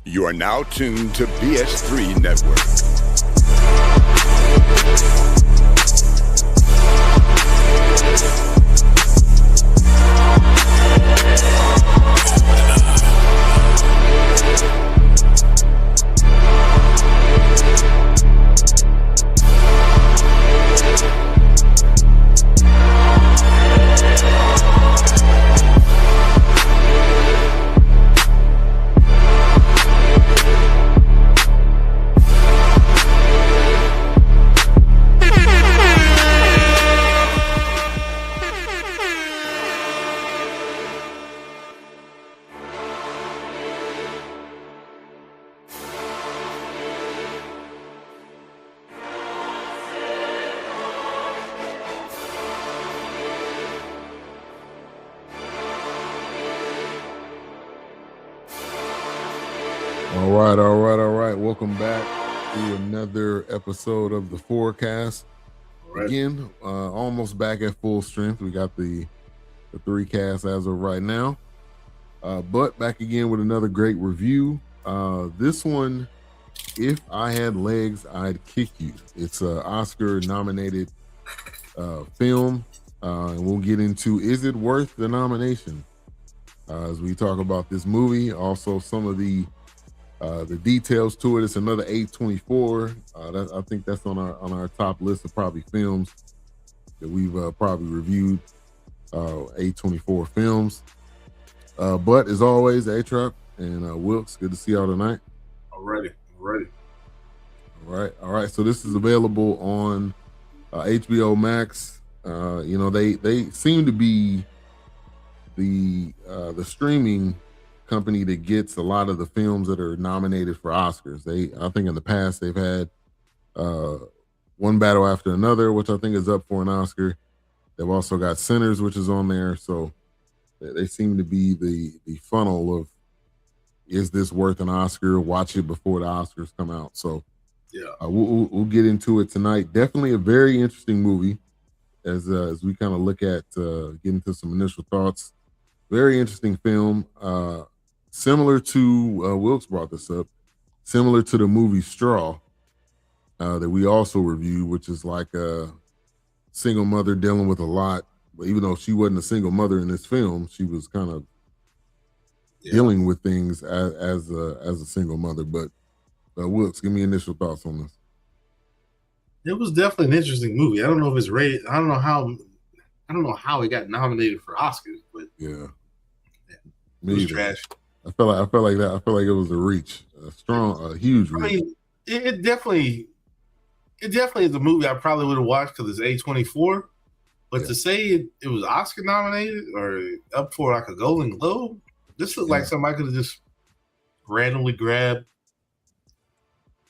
You are now tuned to BS3 Network. All right. Welcome back to another episode of the Fourcast. Right. Again, almost back at full strength. We got the three casts as of right now. But back again with another great review. This one, If I Had Legs, I'd Kick You. It's an Oscar-nominated film. And we'll get into, is it worth the nomination? As we talk about this movie, also some of the details to it. It's another A24. I think that's on our top list of probably films that we've probably reviewed. A24 films. But as always, A-Truck and Wilkes, good to see y'all tonight. Already. All right. So this is available on HBO Max. They seem to be the streaming company that gets a lot of the films that are nominated for Oscars. I think in the past they've had One Battle After Another, which I think is up for an Oscar. They've also got Sinners, which is on there. So they seem to be the funnel of, is this worth an Oscar? Watch it before the Oscars come out. So yeah, we'll get into it tonight. Definitely a very interesting movie as we kind of look at get into some initial thoughts. Very interesting film. Similar to, Wilkes brought this up, similar to the movie Straw that we also reviewed, which is like a single mother dealing with a lot. But even though she wasn't a single mother in this film, she was kind of dealing with things as a single mother. But Wilkes, give me initial thoughts on this. It was definitely an interesting movie. I don't know if it's rated. I don't know how it got nominated for Oscars, but yeah. It was trash. I felt like that. I felt like it was a reach, a huge reach. I mean, it definitely is a movie I probably would have watched because it's A24. But to say it was Oscar nominated or up for like a Golden Globe, this looked like somebody could have just randomly grabbed.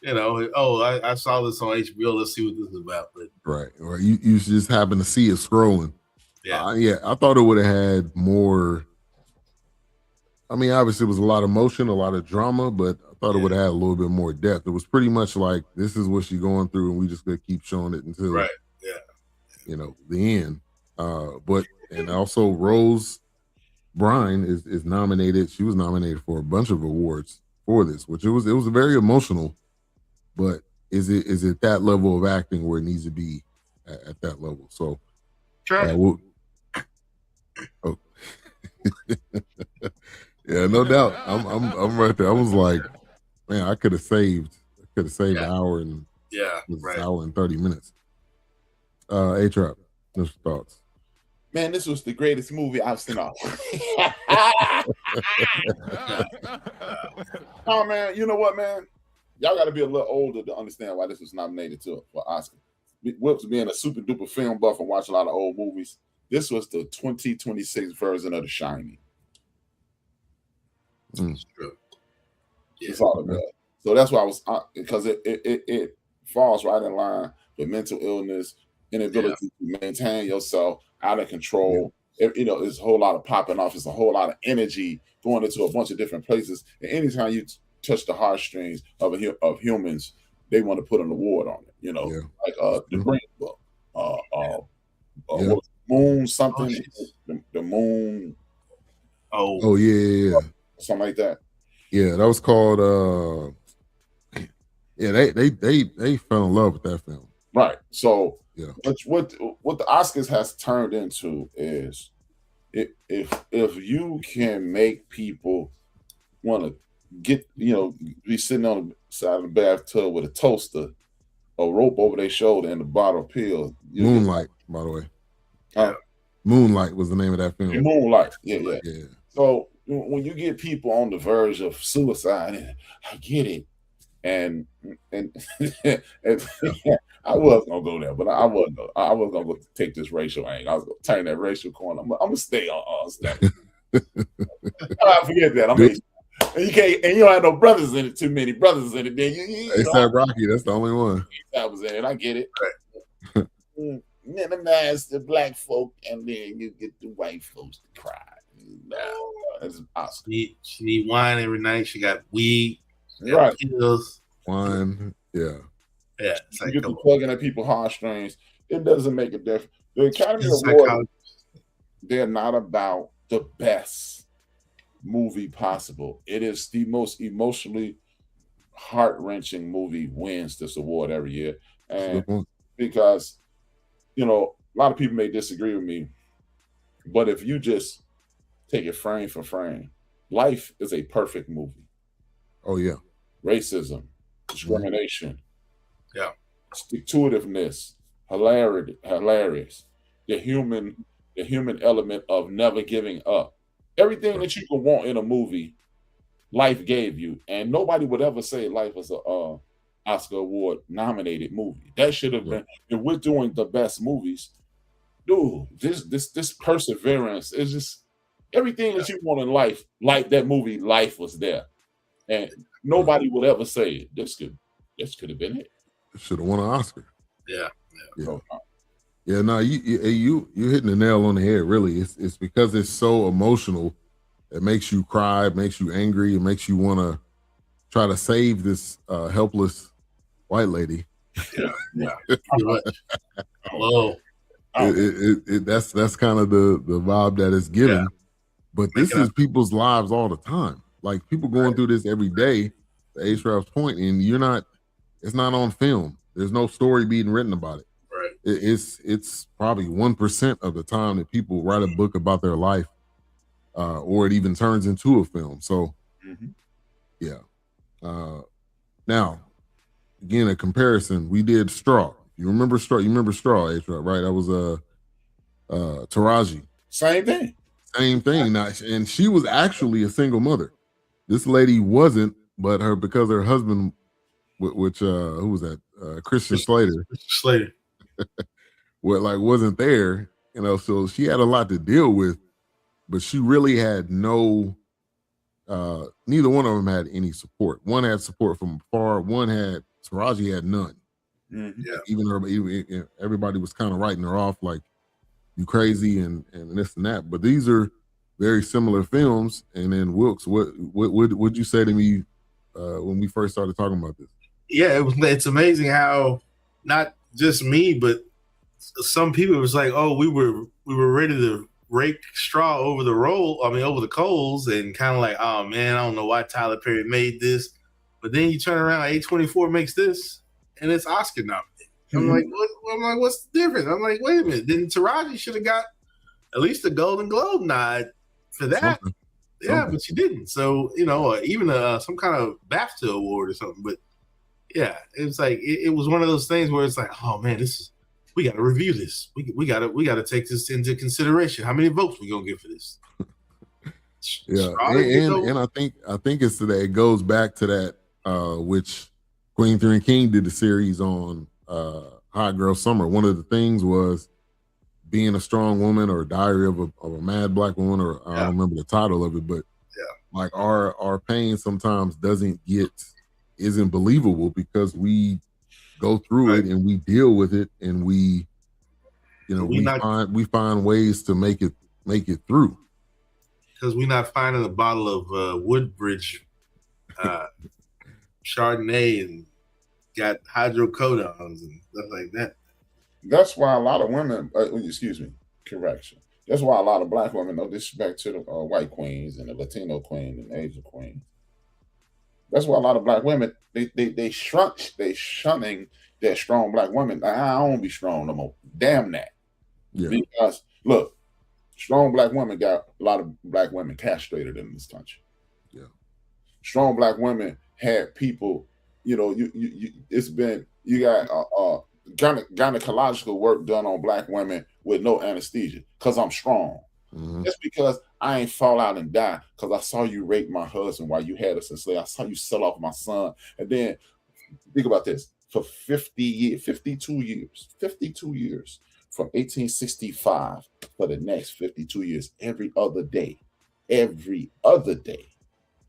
I saw this on HBO. Let's see what this is about. But right, or you just happen to see it scrolling. Yeah, I thought it would have had more. I mean, obviously, it was a lot of motion, a lot of drama, but I thought it would have had a little bit more depth. It was pretty much like, this is what she's going through, and we just gonna keep showing it until, the end. And also Rose Byrne is nominated. She was nominated for a bunch of awards for this, which it was very emotional. But is it that level of acting where it needs to be at that level? So, yeah, no doubt. I'm right there. I was like, man, I could have saved an hour and hour and 30 minutes. A-Trap, what's your thoughts? Man, this was the greatest movie I've seen all. Oh man, you know what, man? Y'all got to be a little older to understand why this was nominated for Oscar. Wilkes being a super duper film buff and watch a lot of old movies, this was the 2026 version of The Shining. It's true. It's all about. So that's why I was, because it falls right in line with mental illness, inability to maintain yourself, out of control. There's a whole lot of popping off. It's a whole lot of energy going into a bunch of different places. And anytime you touch the heartstrings of humans, they want to put an award on it. Like the Green Book, Moon something, the Moon. Oh yeah. Something like that. Yeah, that was called. Yeah, they fell in love with that film. Right. So Yeah. what the Oscars has turned into is if you can make people want to get, be sitting on the side of the bathtub with a toaster, a rope over their shoulder, and a bottle of pills. Moonlight, by the way. Moonlight was the name of that film. Moonlight. Yeah. So when you get people on the verge of suicide, and I get it, and I was gonna go there, but I was gonna go take this racial angle. I was gonna turn that racial corner. I'm gonna stay on step. I forget that. I mean, you can't, and you don't have no brothers in it. Too many brothers in it. Then ASAP Rocky. That's the only one. That was in it. I get it. Minimize the black folk, and then you get the white folks to cry. No, that's awesome. She need wine every night. She got weed. Right. Pills. Wine. Yeah. Yeah. You get to plugging at people's heartstrings. It doesn't make a difference. The Academy Awards, they're not about the best movie possible. It is the most emotionally heart-wrenching movie wins this award every year. And because, a lot of people may disagree with me, but if you just take it frame for frame, Life is a perfect movie. Oh, yeah. Racism, discrimination, stick-to-itiveness, hilarious, the human element of never giving up. Everything that you can want in a movie, Life gave you, and nobody would ever say Life was a Oscar Award nominated movie. That should have been. If we're doing the best movies, dude, this perseverance is just everything that you want in life. Like that movie, Life was there, and nobody would ever say this could have been it. Should have won an Oscar. Yeah. Yeah, no, you hitting the nail on the head. Really, it's because it's so emotional. It makes you cry, it makes you angry, it makes you want to try to save this helpless white lady. Yeah. Pretty much. Hello. That's kind of the vibe that it's given. Yeah. But this is people's lives all the time. Like people going through this every day. To A-Shrap's point, and it's not on film. There's no story being written about it. Right. It's probably 1% of the time that people write a book about their life, or it even turns into a film. So, yeah. Now, again, a comparison. We did Straw. You remember Straw? You remember Straw, A-Shrap, right? That was Taraji. Same thing. Now, and she was actually a single mother. This lady wasn't, but because her husband, which who was that? Christian Slater. Wasn't there, so she had a lot to deal with, but she really had no, neither one of them had any support. One had support from afar, Taraji had none. Mm-hmm. Yeah. Even everybody was kind of writing her off like you crazy and this and that, but these are very similar films. And then Wilkes, what would you say to me when we first started talking about this? Yeah, it's amazing how not just me, but some people was like, "Oh, we were ready to rake straw over the coals," and kind of like, "Oh man, I don't know why Tyler Perry made this," but then you turn around, A24 makes this, and it's Oscar nominated. I'm like, what? I'm like, what's the difference? I'm like, wait a minute. Then Taraji should have got at least a Golden Globe nod for that. Something. But she didn't. So even some kind of BAFTA award or something. But yeah, it was like it was one of those things where it's like, oh man, we got to review this. We got to take this into consideration. How many votes we gonna get for this? Yeah, and I think it's that it goes back to that which Queen King did the series on Hot Girl Summer. One of the things was being a strong woman, or Diary of a Mad Black Woman, or I don't remember the title of it, but like our pain sometimes isn't believable because we go through it and we deal with it, and we find ways to make it through. Because we're not finding a bottle of Woodbridge Chardonnay and got hydrocodones and stuff like that. That's why a lot of women, correction. That's why a lot of Black women, no disrespect to the white queens and the Latino queen and Asian queen, That's why a lot of black women they shunning that strong black women. Like, I don't be strong no more. Damn that. Yeah. Because look, strong black women got a lot of black women castrated in this country. Yeah. Strong black women had people, you know, it's been, you got gynecological work done on black women with no anesthesia because I'm strong. Mm-hmm. That's because I ain't fall out and die because I saw you rape my husband while you had us in slave. I saw you sell off my son. And then think about this, for 52 years, from 1865 for the next 52 years, every other day,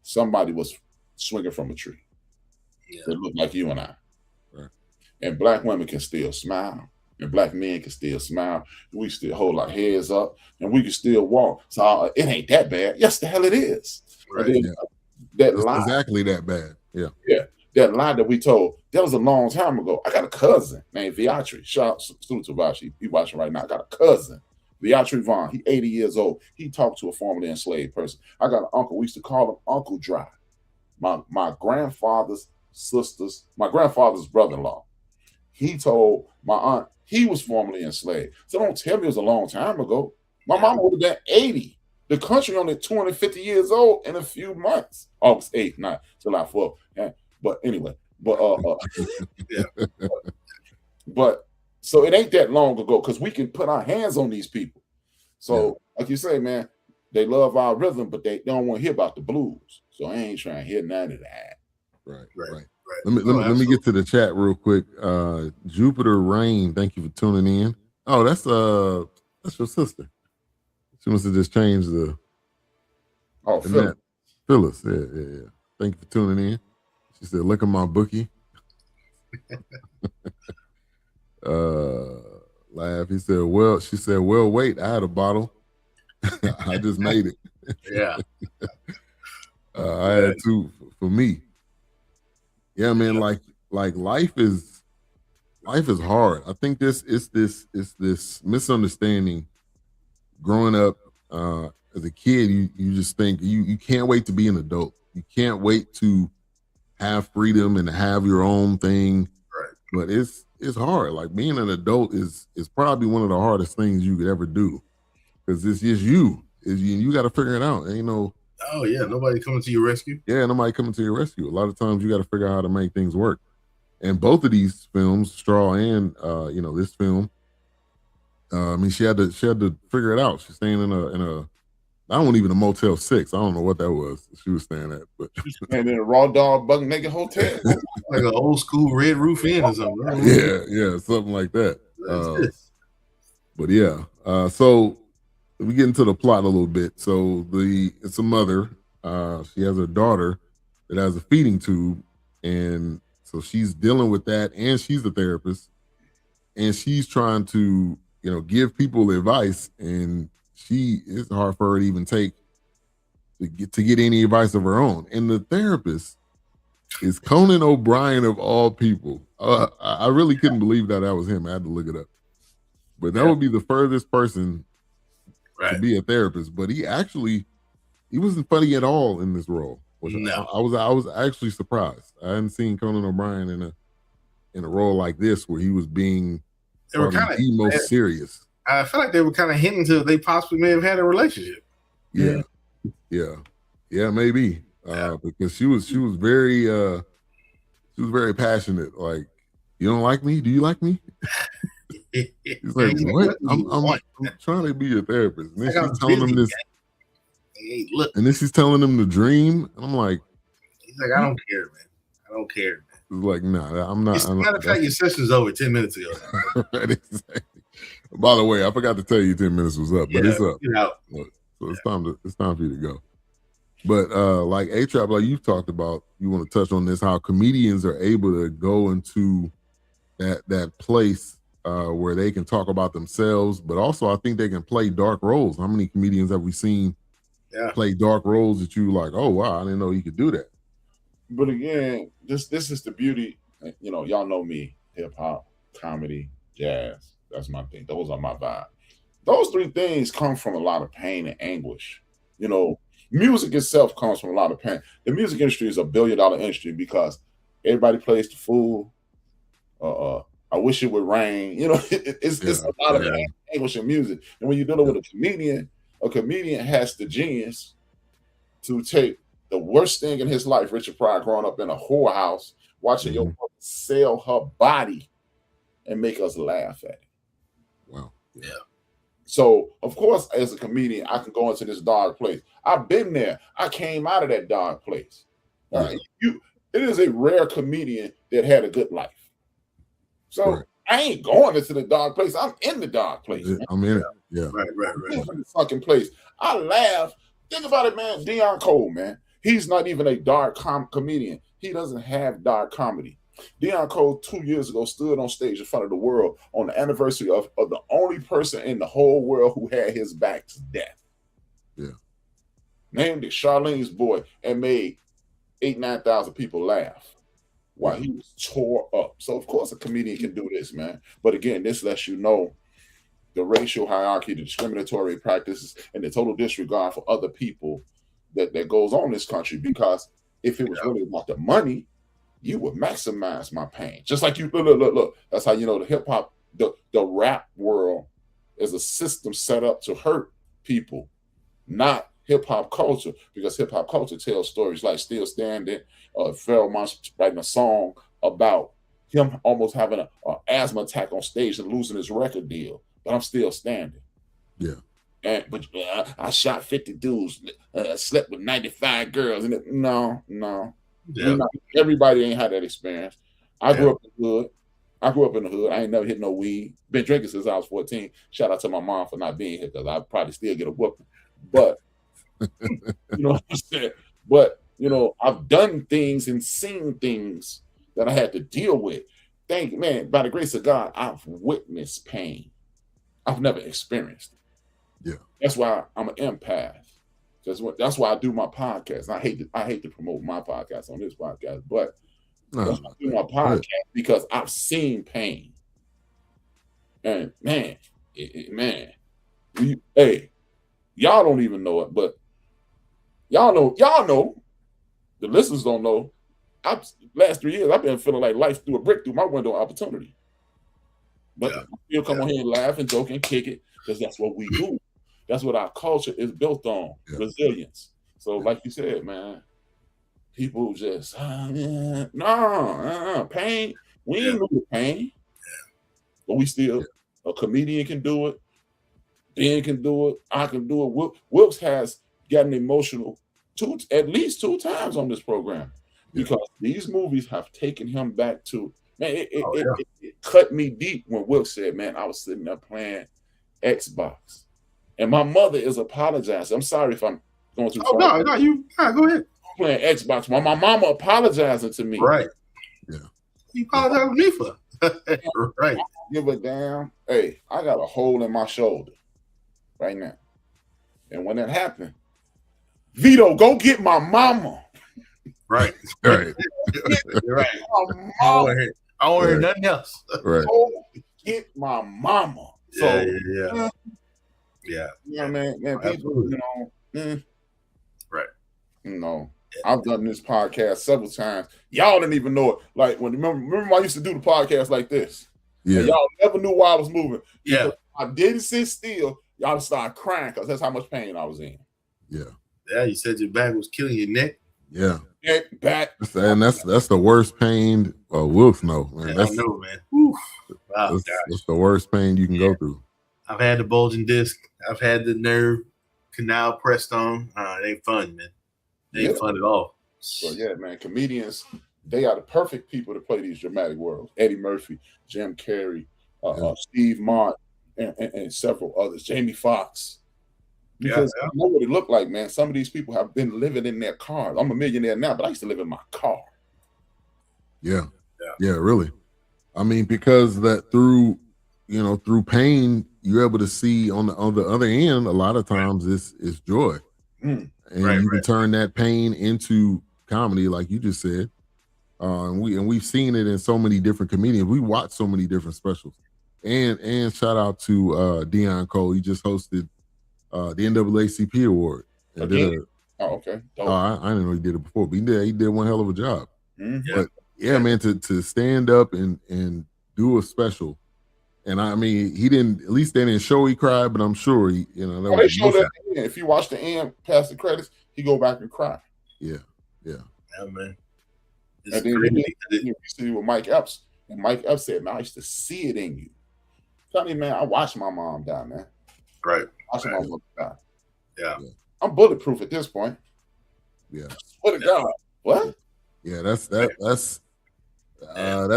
somebody was swinging from a tree. Yeah. That looked like you and I. Right. And black women can still smile, and black men can still smile. We still hold our heads up, and we can still walk. So it ain't that bad. Yes, the hell it is. Right. Then, yeah. That lie, exactly that bad. Yeah. Yeah. That lie that we told, that was a long time ago. I got a cousin named Viatri. Shout out to Vashi. He watching right now. I got a cousin, Viatri Vaughn. He 80 years old. He talked to a formerly enslaved person. I got an uncle. We used to call him Uncle Dry. My grandfather's brother-in-law. He told my aunt he was formerly enslaved. So don't tell me it was a long time ago. My mama would have been 80. The country only 250 years old in a few months. August 8th, not July 4th. Yeah. But anyway, but so it ain't that long ago because we can put our hands on these people. So like you say, man, they love our rhythm, but they don't want to hear about the blues. So I ain't trying to hear none of that. Right. Let me get to the chat real quick. Jupiter Rain, thank you for tuning in. Oh, that's your sister. She must have just changed the. Oh, Phyllis. Yeah. Thank you for tuning in. She said, "Look at my bookie." Laugh. He said, "Well," she said, "Well, wait, I had a bottle. I just made it." Yeah. I had two for me. Yeah, man. Like life is hard. I think this misunderstanding. Growing up as a kid, you just think you can't wait to be an adult. You can't wait to have freedom and have your own thing. Right. But it's hard. Like being an adult is probably one of the hardest things you could ever do. Because it's just you. You got to figure it out. Ain't no. Oh yeah, nobody coming to your rescue. Yeah, nobody coming to your rescue. A lot of times you got to figure out how to make things work. And both of these films, Straw and this film, she had to figure it out. She's staying in a I don't even a Motel 6. I don't know what that was she was staying at, but and in a raw dog bug naked hotel, like an old school Red Roof Inn or something. Right? Yeah, something like that. But yeah, so we get into the plot a little bit. So it's a mother. She has a daughter that has a feeding tube, and so she's dealing with that, and she's a therapist, and she's trying to give people advice, and it's hard for her to even to get any advice of her own. And the therapist is Conan O'Brien of all people. I really couldn't believe that was him. I had to look it up. But that would be the furthest person to be a therapist. But he wasn't funny at all in this role. No. I was actually surprised. I hadn't seen Conan O'Brien in a role like this where he was being the most serious. I feel like they were kind of hinting to they possibly may have had a relationship. Yeah, maybe. Because she was very passionate. Like, you don't like me? Do you like me? He's like, what? I'm trying to be your therapist. And then she's telling him this. Hey, look. And then she's telling him to dream. And I'm like, he's like, I don't care, man. I don't care. It's like, nah, I'm not. As a matter of fact, your session's over 10 minutes ago. Right, exactly. By the way, I forgot to tell you 10 minutes was up, but it's up. So it's time for you to go. But like A-Trap, like you've talked about, you want to touch on this, how comedians are able to go into that place where they can talk about themselves, but also I think they can play dark roles. How many comedians have we seen play dark roles that you like, oh wow, I didn't know you could do that. But again, this is the beauty. Y'all know me, hip hop, comedy, jazz. That's my thing. Those are my vibe. Those three things come from a lot of pain and anguish. Music itself comes from a lot of pain. The music industry is $1 billion industry because everybody plays the fool. I wish it would rain. You know, it's a lot of anguish in music. And when you're dealing with a comedian has the genius to take the worst thing in his life, Richard Pryor growing up in a whorehouse, watching your mother sell her body and make us laugh at it. Wow. Yeah. So, of course, as a comedian, I can go into this dark place. I've been there. I came out of that dark place. It is a rare comedian that had a good life. So I ain't going into the dark place. I'm in the dark place. Man. I'm in it. Yeah. Right. I'm in the fucking place. I laugh. Think about it, man. Deion Cole, man. He's not even a dark comedian. He doesn't have dark comedy. Deion Cole 2 years ago stood on stage in front of the world on the anniversary of the only person in the whole world who had his back to death. Yeah. Named it Charlene's Boy and made 9,000 people laugh while he was tore up. So, of course, a comedian can do this, man. But again, this lets you know the racial hierarchy, the discriminatory practices, and the total disregard for other people that goes on in this country. Because if it was really about the money, you would maximize my pain. Just like you look. That's how you know the hip hop, the rap world is a system set up to hurt people, not hip hop culture. Because hip hop culture tells stories like Still Standing, Pharoah Monch writing a song about him almost having an asthma attack on stage and losing his record deal, but I'm still standing. Yeah. But I shot 50 dudes, slept with 95 girls, and no. Yeah. Everybody ain't had that experience. I grew up in the hood. I ain't never hit no weed. Been drinking since I was 14. Shout out to my mom for not being here because I'd probably still get a whooping. But you know what I'm saying? But you know, I've done things and seen things that I had to deal with. Man, by the grace of God, I've witnessed pain. I've never experienced it. Yeah. That's why I'm an empath. That's why I do my podcast. I hate to promote my podcast on this podcast, but that's why I do my podcast because I've seen pain. And man, y'all don't even know it, but y'all know. The listeners don't know. Last 3 years, I've been feeling like life threw a brick through my window of opportunity. But I still come on here and laugh and joke and kick it because that's what we do. That's what our culture is built on, resilience. So like you said, man, people just, pain. We ain't know the pain. But we still, a comedian can do it. Ben can do it. I can do it. Wilkes has gotten emotional at least 2 times on this program because these movies have taken him back to, man, it cut me deep when Wilkes said, man, I was sitting there playing Xbox. And my mother is apologizing. I'm sorry if I'm going too far. No, go ahead. Playing Xbox. My mama apologizing to me. Right. Yeah. You apologize to me for. Right. I don't give a damn. Hey, I got a hole in my shoulder right now. And when that happened, Vito, go get my mama. Right. Right. Right. I don't want to hear nothing else. Right. Go get my mama. So, yeah, man, people, right. You know, I've done this podcast several times. Y'all didn't even know it. Like when remember I used to do the podcast like this. Yeah. And y'all never knew why I was moving. Yeah. I didn't sit still. Y'all started crying because that's how much pain I was in. Yeah. Yeah, you said your back was killing your neck. Yeah. Neck, back. And that's the worst pain Wilkes know, man. I know, man. Wow, that's the worst pain you can go through. I've had the bulging disc. I've had the nerve canal pressed on. It ain't fun, man. It ain't fun at all. So yeah, man, comedians, they are the perfect people to play these dramatic roles. Eddie Murphy, Jim Carrey, Steve Martin, and several others. Jamie Foxx. Because I know what it looked like, man. Some of these people have been living in their cars. I'm a millionaire now, but I used to live in my car. Yeah, really. I mean, because that through pain, you're able to see on the other end. A lot of times, it's joy, and you can turn that pain into comedy, like you just said. And we've seen it in so many different comedians. We watch so many different specials, and shout out to Deion Cole. He just hosted the NAACP award. And Oh, okay. Oh, I didn't know he did it before, but he did one hell of a job. Mm-hmm. But yeah, man, to stand up and do a special, and I mean, he didn't. At least they didn't show he cried, but I'm sure he, you know, they showed that. If you watch the end past the credits, he go back and cry. Yeah, man. And then you see with Mike Epps, and Mike Epps said, "Man, I used to see it in you." Tell me, man, I watched my mom die, man. Right. Watching my mother die. Yeah. I'm bulletproof at this point. Yeah. What a God. What? Yeah, that's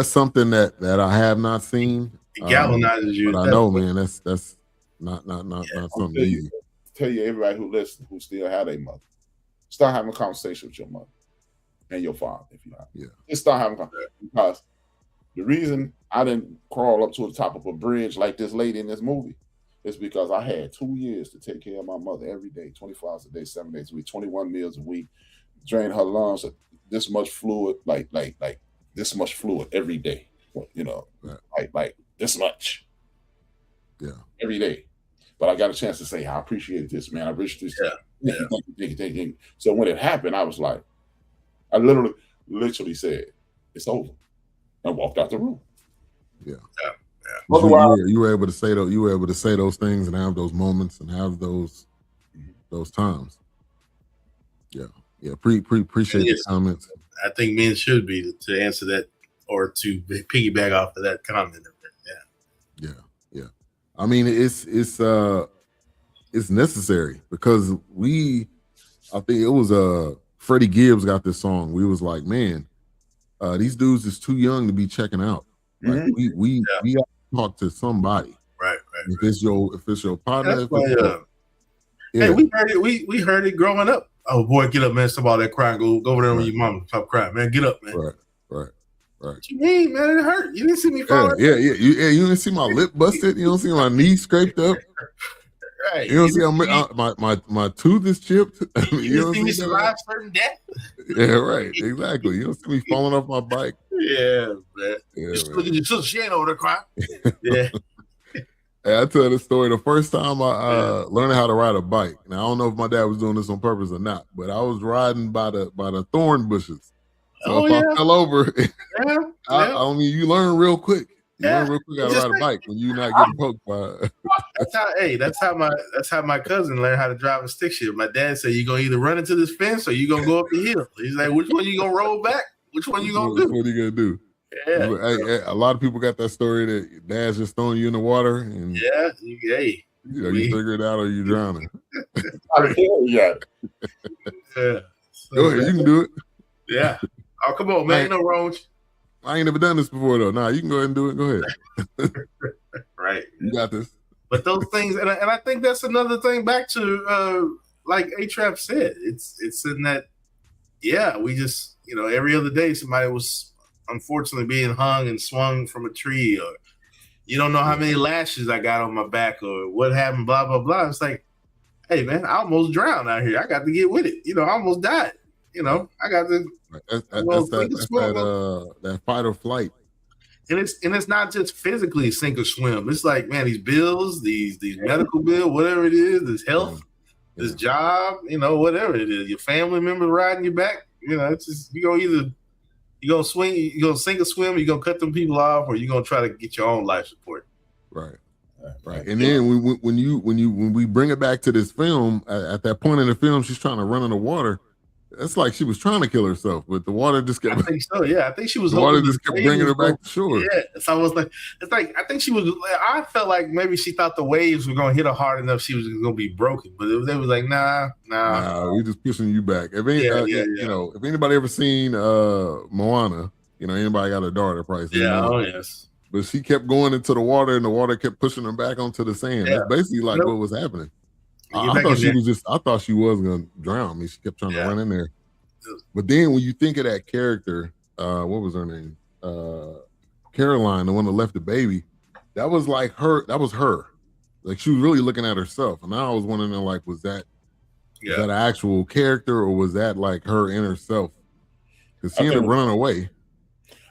something that I have not seen. It galvanizes you. But I know, man, that's not something easy. Tell you, everybody who listens, who still had a mother, start having a conversation with your mother and your father, if you have. Yeah. Just start having a conversation. Because the reason I didn't crawl up to the top of a bridge like this lady in this movie is because I had 2 years to take care of my mother every day, 24 hours a day, 7 days a week, 21 meals a week, drain her lungs, this much fluid, like this much fluid every day, you know, like this much. Yeah. Every day. But I got a chance to say, I appreciate this, man. I appreciate this. Yeah. Thank you. So when it happened, I was like, I literally said, it's over. I walked out the room. Yeah. Otherwise, you were able to say those. You were able to say those things and have those moments and have those times. Yeah. Appreciate the comments. I think men should be to answer that or to piggyback off of that comment. Yeah. I mean, it's necessary because I think it was Freddie Gibbs got this song. We was like, man, these dudes is too young to be checking out. Like we have to talk to somebody. Right. If it's your partner. Hey, we heard it growing up. Oh boy, get up, man! Stop all that crying. Go over there with your mama. Stop crying, man. Get up, man. Right. What you mean, man? It hurt. You didn't see me fall. Yeah. You didn't see my lip busted. You don't see my knee scraped up. Right. You don't see my tooth is chipped. You don't see me survive certain death. Yeah, right. Exactly. You don't see me falling off my bike. Yeah, man. Look at your sister. She ain't over there crying. Yeah. Hey, I tell the story. The first time I learned how to ride a bike. Now I don't know if my dad was doing this on purpose or not, but I was riding by the thorn bushes. So if I fell over, I mean, you learn real quick. You learn real quick how to ride a bike when you're not getting poked by. That's how my cousin learned how to drive a stick shift. My dad said, "You gonna either run into this fence or you gonna go up the hill." He's like, "Which one you gonna roll back? Which one you gonna do? What are you gonna do?" Yeah. Hey, a lot of people got that story that dad's just throwing you in the water and you figure it out or you drowning. Yeah. Go ahead, you can do it. Yeah. Oh, come on, man. Ain't no wrong. I ain't never done this before though. Nah, you can go ahead and do it. Go ahead. Right. You got this. But those things, and I think that's another thing back to like A-Trap said. It's in that, we just, every other day somebody was unfortunately being hung and swung from a tree, or you don't know how many lashes I got on my back or what happened, blah, blah, blah. It's like, hey, man, I almost drowned out here. I got to get with it. I almost died. I got to. That's that fight or flight. And it's not just physically sink or swim. It's like, man, these bills, these medical bill, whatever it is, this health, this job, whatever it is, your family members riding your back. It's just you're gonna swing, you're gonna sink or swim, you're gonna cut them people off, or you're gonna try to get your own life support. Right. And then when we bring it back to this film, at that point in the film, she's trying to run in the water. It's like she was trying to kill herself, but the water just kept. I think so. Yeah, I think she was. The water just kept bringing her back to shore. Yeah, so I was like, I think she was. I felt like maybe she thought the waves were going to hit her hard enough. She was going to be broken, but they was like, nah. We just pushing you back. If anybody ever seen Moana, anybody got a daughter, probably. Yes. But she kept going into the water, and the water kept pushing her back onto the sand. Yeah. That's basically like what was happening. I thought she was gonna drown. I mean, she kept trying to run in there. But then when you think of that character, what was her name? Caroline, the one that left the baby. That was like her. That was her. Like she was really looking at herself. And I was wondering, like, was that an actual character or was that like her inner self? Because she ended up running away.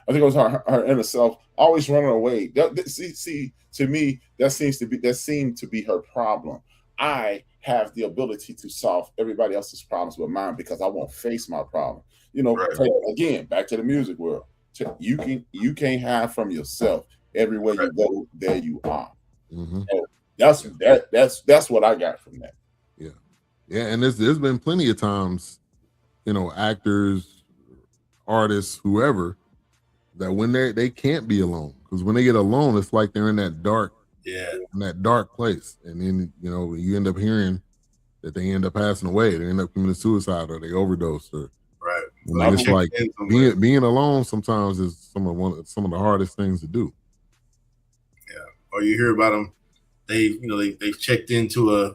I think it was her inner self, always running away. See, to me, that seemed to be her problem. I have the ability to solve everybody else's problems but mine because I won't face my problem. You know, again, back to the music world. You can't hide from yourself. Everywhere you go, there you are. Mm-hmm. So that's what I got from that. Yeah, and there's been plenty of times, you know, actors, artists, whoever, that when they can't be alone, because when they get alone, it's like they're in that dark place, and then you know you end up hearing that they end up passing away, they end up committing suicide, or they overdose, or and it's like being alone sometimes is some of the hardest things to do. Yeah, or you hear about them, they've checked into a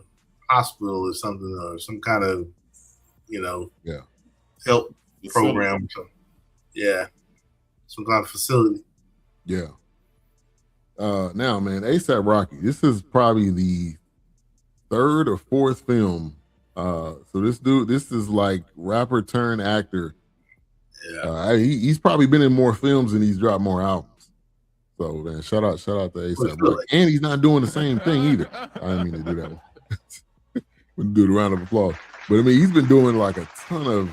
hospital or something, or some kind of help program. Some kind of facility. Yeah. Now, man, A$AP Rocky, this is probably the third or fourth film. So this is like rapper turned actor. Yeah. He's probably been in more films and he's dropped more albums. So man, shout out to A$AP Rocky. And he's not doing the same thing either. I didn't mean to do that one. We'll do the round of applause. But I mean, he's been doing like a ton of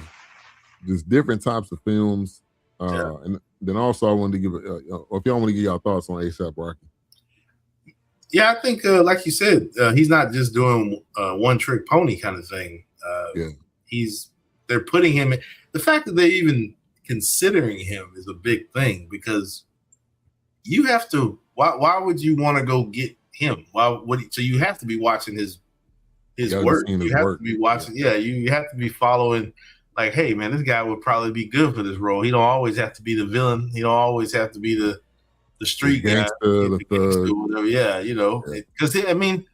just different types of films. And then also I wanted to give if y'all want to give y'all thoughts on A$AP Rocky. Yeah, I think like you said, he's not just doing one trick pony kind of thing. They're putting him in, the fact that they're even considering him is a big thing, because you have to, why would you want to go get him? So you have to be watching his work. You have to be watching, you have to be following, like, hey man, this guy would probably be good for this role. He don't always have to be the villain. He don't always have to be the street guy, whatever. Yeah, you know, because I mean,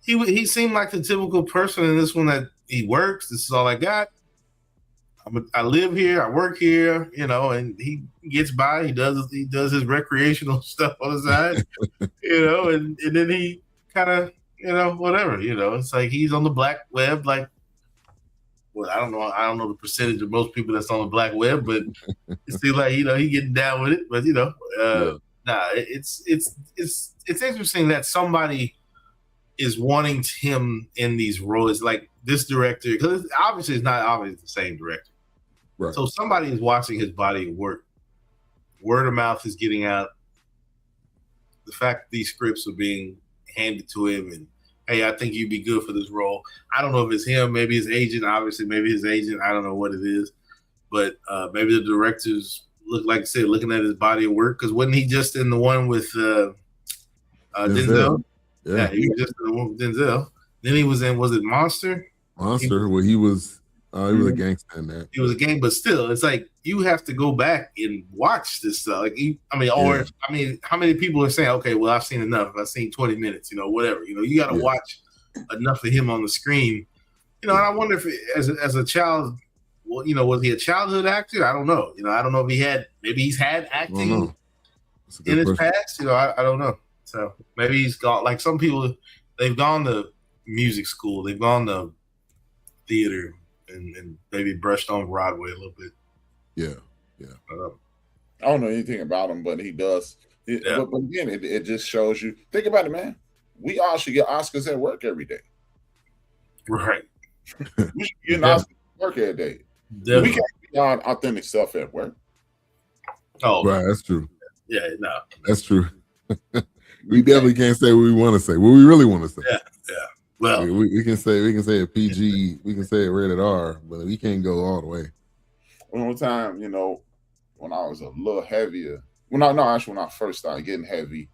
he seemed like the typical person in this one that he works. This is all I got. I live here. I work here. You know, and he gets by. He does his recreational stuff on the side. You know, and then he kind of, you know, whatever. You know, it's like he's on the black web, like. Well, I don't know the percentage of most people that's on the black web, but it seems like, you know, he getting down with it. But you know, it's interesting that somebody is wanting him in these roles, like this director, because obviously it's not always the same director. Right. So somebody is watching his body of work. Word of mouth is getting out. The fact that these scripts are being handed to him, and hey, I think you'd be good for this role. I don't know if it's him, maybe his agent, obviously, maybe his agent. I don't know what it is. But maybe the directors like I said, looking at his body of work. Because wasn't he just in the one with Denzel? Yeah, he was just in the one with Denzel. Then he was in, was it Monster? Well, he was a gangster in that. He was a gang, but still, it's like you have to go back and watch this stuff. Like, how many people are saying, okay, well, I've seen enough. I've seen 20 minutes, you know, whatever. You know, you got to watch enough of him on the screen. You know, and I wonder if as a child, well, you know, was he a childhood actor? I don't know. You know, I don't know if he's had acting in his past. You know, I don't know. So maybe he's gone, like some people, they've gone to music school. They've gone to theater and maybe brushed on Broadway a little bit. Yeah. I don't know anything about him, but he does. But again, it just shows you. Think about it, man. We all should get Oscars at work every day. Right. We should get an Oscar at work every day. Definitely. We can't be our authentic self at work. Oh, right. That's true. Yeah, no. That's true. We definitely can't say what we want to say. What we really want to say. Yeah. Well, we can say a PG, we can say a rated R, but we can't go all the way. One time, you know, when I was a little heavier, when I first started getting heavy,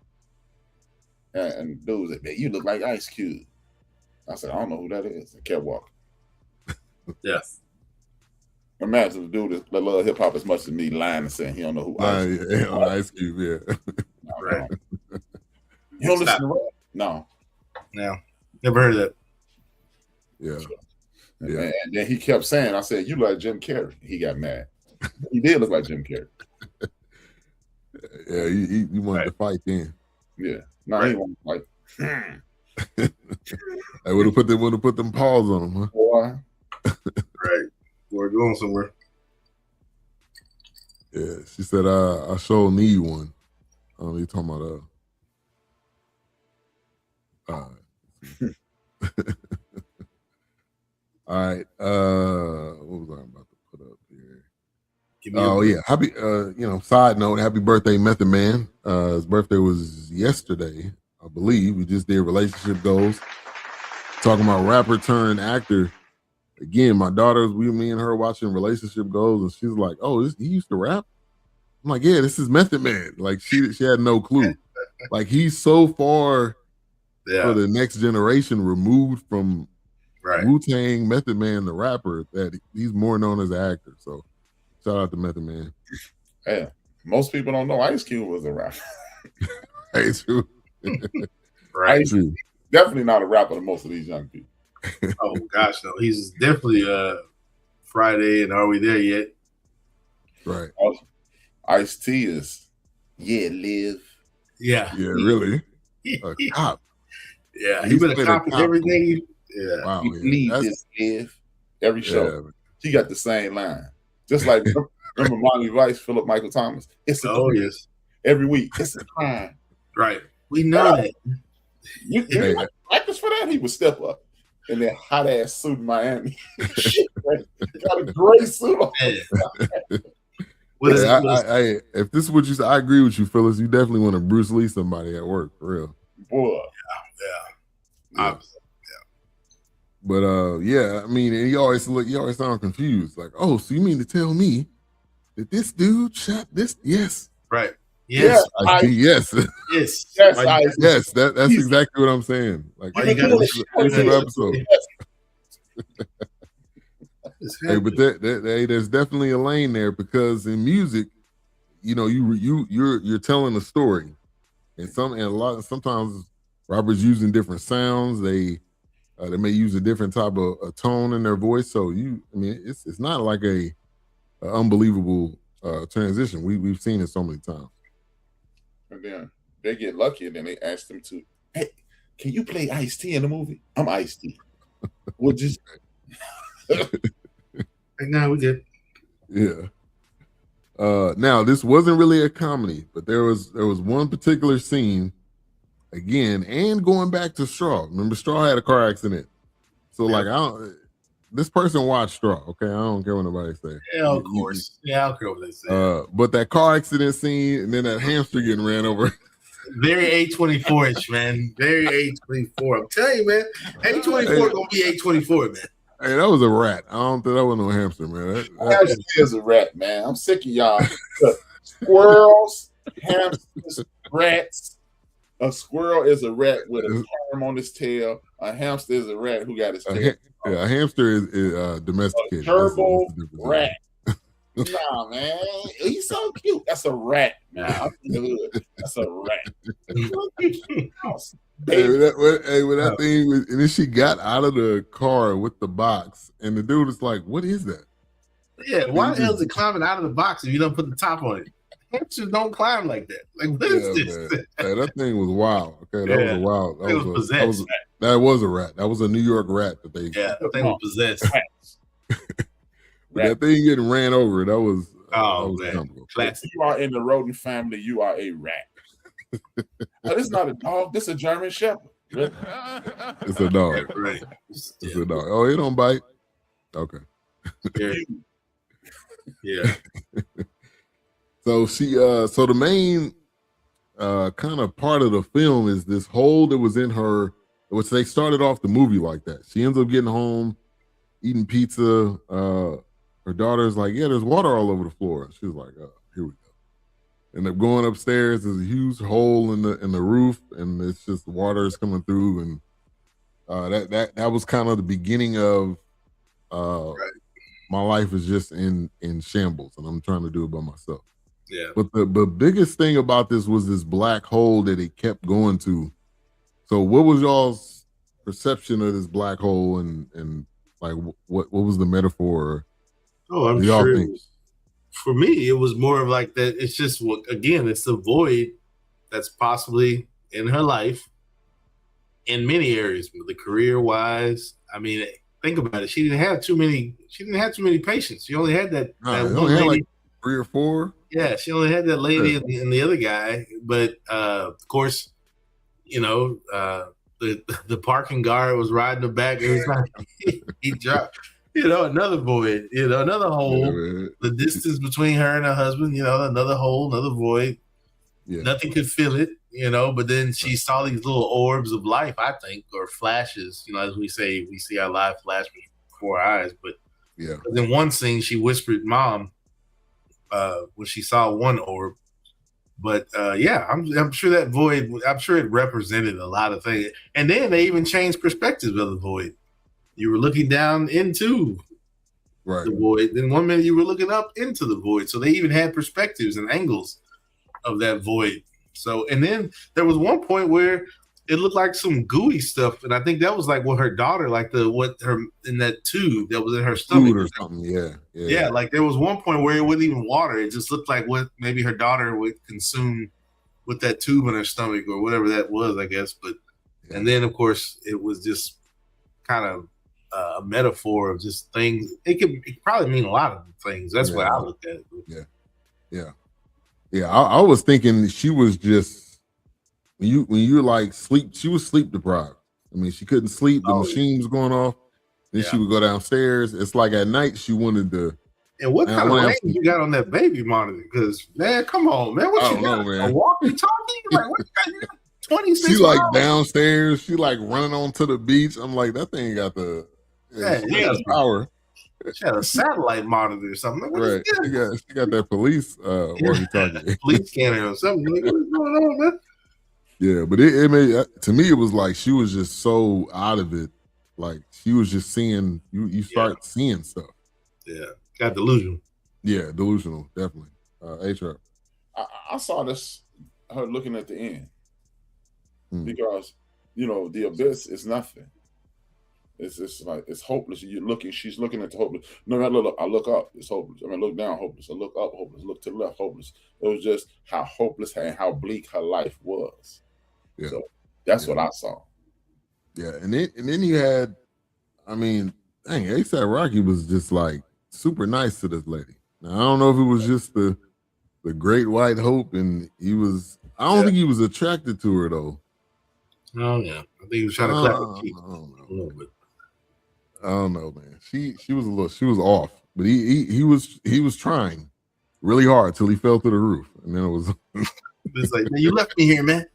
and dude was like, man, you look like Ice Cube. I said, I don't know who that is. I kept walking. Yes. Imagine the dude that love hip hop as much as me lying and saying he don't know who Ice Cube. Yeah. Right. You don't listen to rap? No. Never heard of that. Yeah. And then he kept saying, I said, you look like Jim Carrey. He got mad. He did look like Jim Carrey. Yeah, he wanted to fight then. Yeah. No, he wanted to fight. I would have put them paws on him, huh? Boy. Right. We're going somewhere. Yeah. She said, I sure need one. I don't know, you talking about All right. What was I about to put up here? Oh yeah, happy. Side note, happy birthday, Method Man. His birthday was yesterday, I believe. We just did relationship goals. Talking about rapper turned actor. Again, my daughters, me and her watching relationship goals, and she's like, "Oh, he used to rap." I'm like, "Yeah, this is Method Man." Like she had no clue. Like he's so far for the next generation removed from Wu-Tang, Method Man, the rapper, that he's more known as an actor. So shout out to Method Man. Yeah, most people don't know Ice Cube was a rapper. Hey, true. Right. Ice Cube, definitely not a rapper to most of these young people. Oh gosh, no, he's definitely Friday, and are we there yet? Right. Ice-T is live. Yeah. Yeah, really. A cop. Yeah, he been a cop in everything. Yeah. Wow. Need this live every show. Yeah. He got the same line. Just like remember Miami Vice, Philip Michael Thomas. It's a crime. Yes. Every week. It's a crime. Right. We know that. You practice for that? He would step up in that hot ass suit in Miami. Got a gray suit on. If this is what you said, I agree with you, Phyllis. You definitely want to Bruce Lee somebody at work, for real. Boy. Yeah. But I mean, and you always sound confused. Like, oh, so you mean to tell me that this dude shot this? Yes. Right. Yes. Yes. That's exactly what I'm saying. Like, every single episode. Hey, but there's definitely a lane there, because in music, you're telling a story, and sometimes rappers using different sounds. They may use a different type of a tone in their voice. So it's not like a unbelievable transition. We've seen it so many times. And then they get lucky, and then they ask them to, hey, can you play Ice-T in the movie? I'm Ice-T. We'll just. Now we did. Yeah. Now this wasn't really a comedy, but there was one particular scene, again, and going back to Straw. Remember, Straw had a car accident. So this person watched Straw. Okay, I don't care what nobody say. Yeah, of course. I don't care what they say. But that car accident scene, and then that hamster getting ran over. Very A24ish, man. Very A24. I'm telling you, man. A24 gonna be A24, man. Hey, that was a rat. I don't think that was no hamster, man. Hamster is a rat, man. I'm sick of y'all. Squirrels, hamsters, rats. A squirrel is a rat with a perm on his tail. A hamster is a rat who got his tail. A hamster is domesticated. A turbo rat. Nah, man. He's so cute. That's a rat. Nah, that's a rat. When that thing was, and then she got out of the car with the box, and the dude was like, "What is that?" Yeah, why the hell is it climbing out of the box if you don't put the top on it? Hamsters don't climb like that. Like, what is this? Hey, that thing was wild. Okay, that was a wild. That was possessed. That was a rat. That was a New York rat that they. Yeah, that thing was possessed. That thing getting ran over. That was. Man. Classic. You are in the rodent family. You are a rat. This is not a dog. This is a German Shepherd. It's a dog. Right. It's a dog. Oh, it don't bite. Okay. Yeah. So so the main kind of part of the film is this hole that was in her, which they started off the movie like that. She ends up getting home, eating pizza. Her daughter's like, yeah, there's water all over the floor. She was like, here we go. End up going upstairs. There's a huge hole in the roof, and it's just water is coming through. And that was kind of the beginning of my life is just in shambles, and I'm trying to do it by myself. Yeah. But the biggest thing about this was this black hole that it kept going to. So what was y'all's perception of this black hole, and like what was the metaphor? Oh, I'm sure. For me, it was more of like that. It's just, again, it's the void that's possibly in her life in many areas, the career wise. I mean, think about it. She didn't have too many patients. She only had that one lady. Like 3 or 4. Yeah, she only had that lady and the other guy. But of course, the parking guard was riding the back every time he dropped. Another void. Another hole. Yeah, the distance between her and her husband. Another hole, another void. yeah. Nothing could fill it. But then she saw these little orbs of life, I think, or flashes. As we say, we see our life flash before our eyes. But yeah. in one scene, she whispered, "Mom," when she saw one orb. But I'm sure that void. I'm sure it represented a lot of things. And then they even changed perspectives of the void. You were looking down into the void. Then one minute you were looking up into the void. So they even had perspectives and angles of that void. So, and then there was one point where it looked like some gooey stuff, and I think that was like what her daughter, like in that tube that was in her stomach or something. Yeah. Like there was one point where it wasn't even water; it just looked like what maybe her daughter would consume with that tube in her stomach or whatever that was, I guess. But and then of course it was just kind of a metaphor of just things. It could probably mean a lot of things. That's what I looked at it. Yeah. I was thinking she was just when you like sleep. She was sleep deprived. I mean, she couldn't sleep. The machine was going off. Then she would go downstairs. It's like at night she wanted to. And what kind of range you got on that baby monitor? Because man, come on, man, what you got? Man. A walkie-talkie? Like what you got? 26. She like downstairs. She like running onto the beach. I'm like, that thing got the power. She had a satellite monitor or something. Right. She got that police walkie-talkie. Police scanner or something. Like, what's going on, man? Yeah, but it made, to me, it was like she was just so out of it. Like she was just seeing, you start seeing stuff. Yeah, got delusional. Yeah, delusional, definitely. H-Rap. I saw this, her looking at the end. Because, the abyss is nothing. It's just like it's hopeless. She's looking at the hopeless. No, I look up, it's hopeless. I mean, look down, hopeless. I look up, hopeless. Look to the left, hopeless. It was just how hopeless and how bleak her life was. Yeah. So that's what I saw. Yeah, and then you had, I mean, dang, ASAP Rocky was just like super nice to this lady. Now, I don't know if it was just the great white hope, and I don't think he was attracted to her though. Oh yeah, I think he was trying to clap her cheek a little bit. I don't know, man. She was off, but he was trying really hard till he fell through the roof, and then it was. It's like, man, you left me here, man.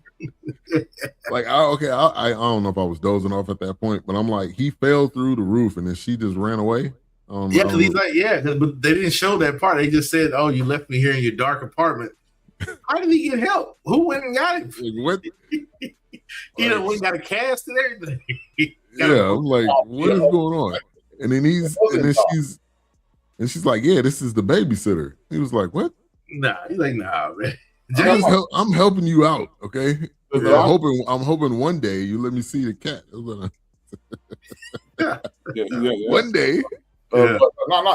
Like, I don't know if I was dozing off at that point, but I'm like, he fell through the roof, and then she just ran away. Yeah, because he's like, but they didn't show that part. They just said, "Oh, you left me here in your dark apartment." How did he get help? Who went and got him? Like, what? He went and got a cast and everything. I'm like, what is going on? And then she's like, yeah, this is the babysitter. He was like, what? Nah, he's like, nah, man. I'm helping you out, okay? I'm hoping one day you let me see the cat. One day. No,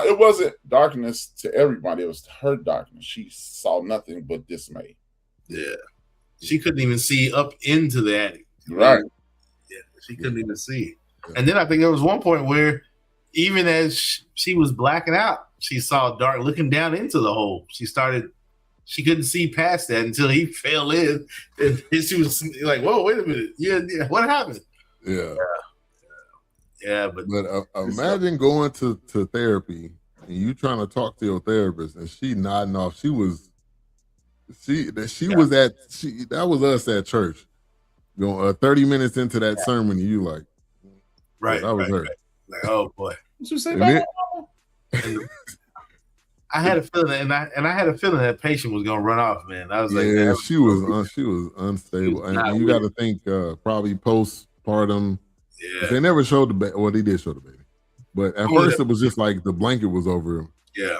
it wasn't darkness to everybody. It was her darkness. She saw nothing but dismay. Yeah. She couldn't even see up into the attic. Right. Yeah, she couldn't even see. And then I think there was one point where even as she was blacking out, she saw dark looking down into the hole. She couldn't see past that until he fell in. And she was like, whoa, wait a minute. Yeah, what happened? Yeah, but imagine going to therapy and you trying to talk to your therapist and she nodding off. That was us at church. 30 minutes into that sermon, you like, right? That was her. Right. Like, oh boy, what you say about I had a feeling, and I had a feeling that patient was gonna run off, man. I was like, she was unstable, and you got to think probably postpartum. Yeah, they never showed the baby. Well, they did show the baby, but at first it was just like the blanket was over him. Yeah,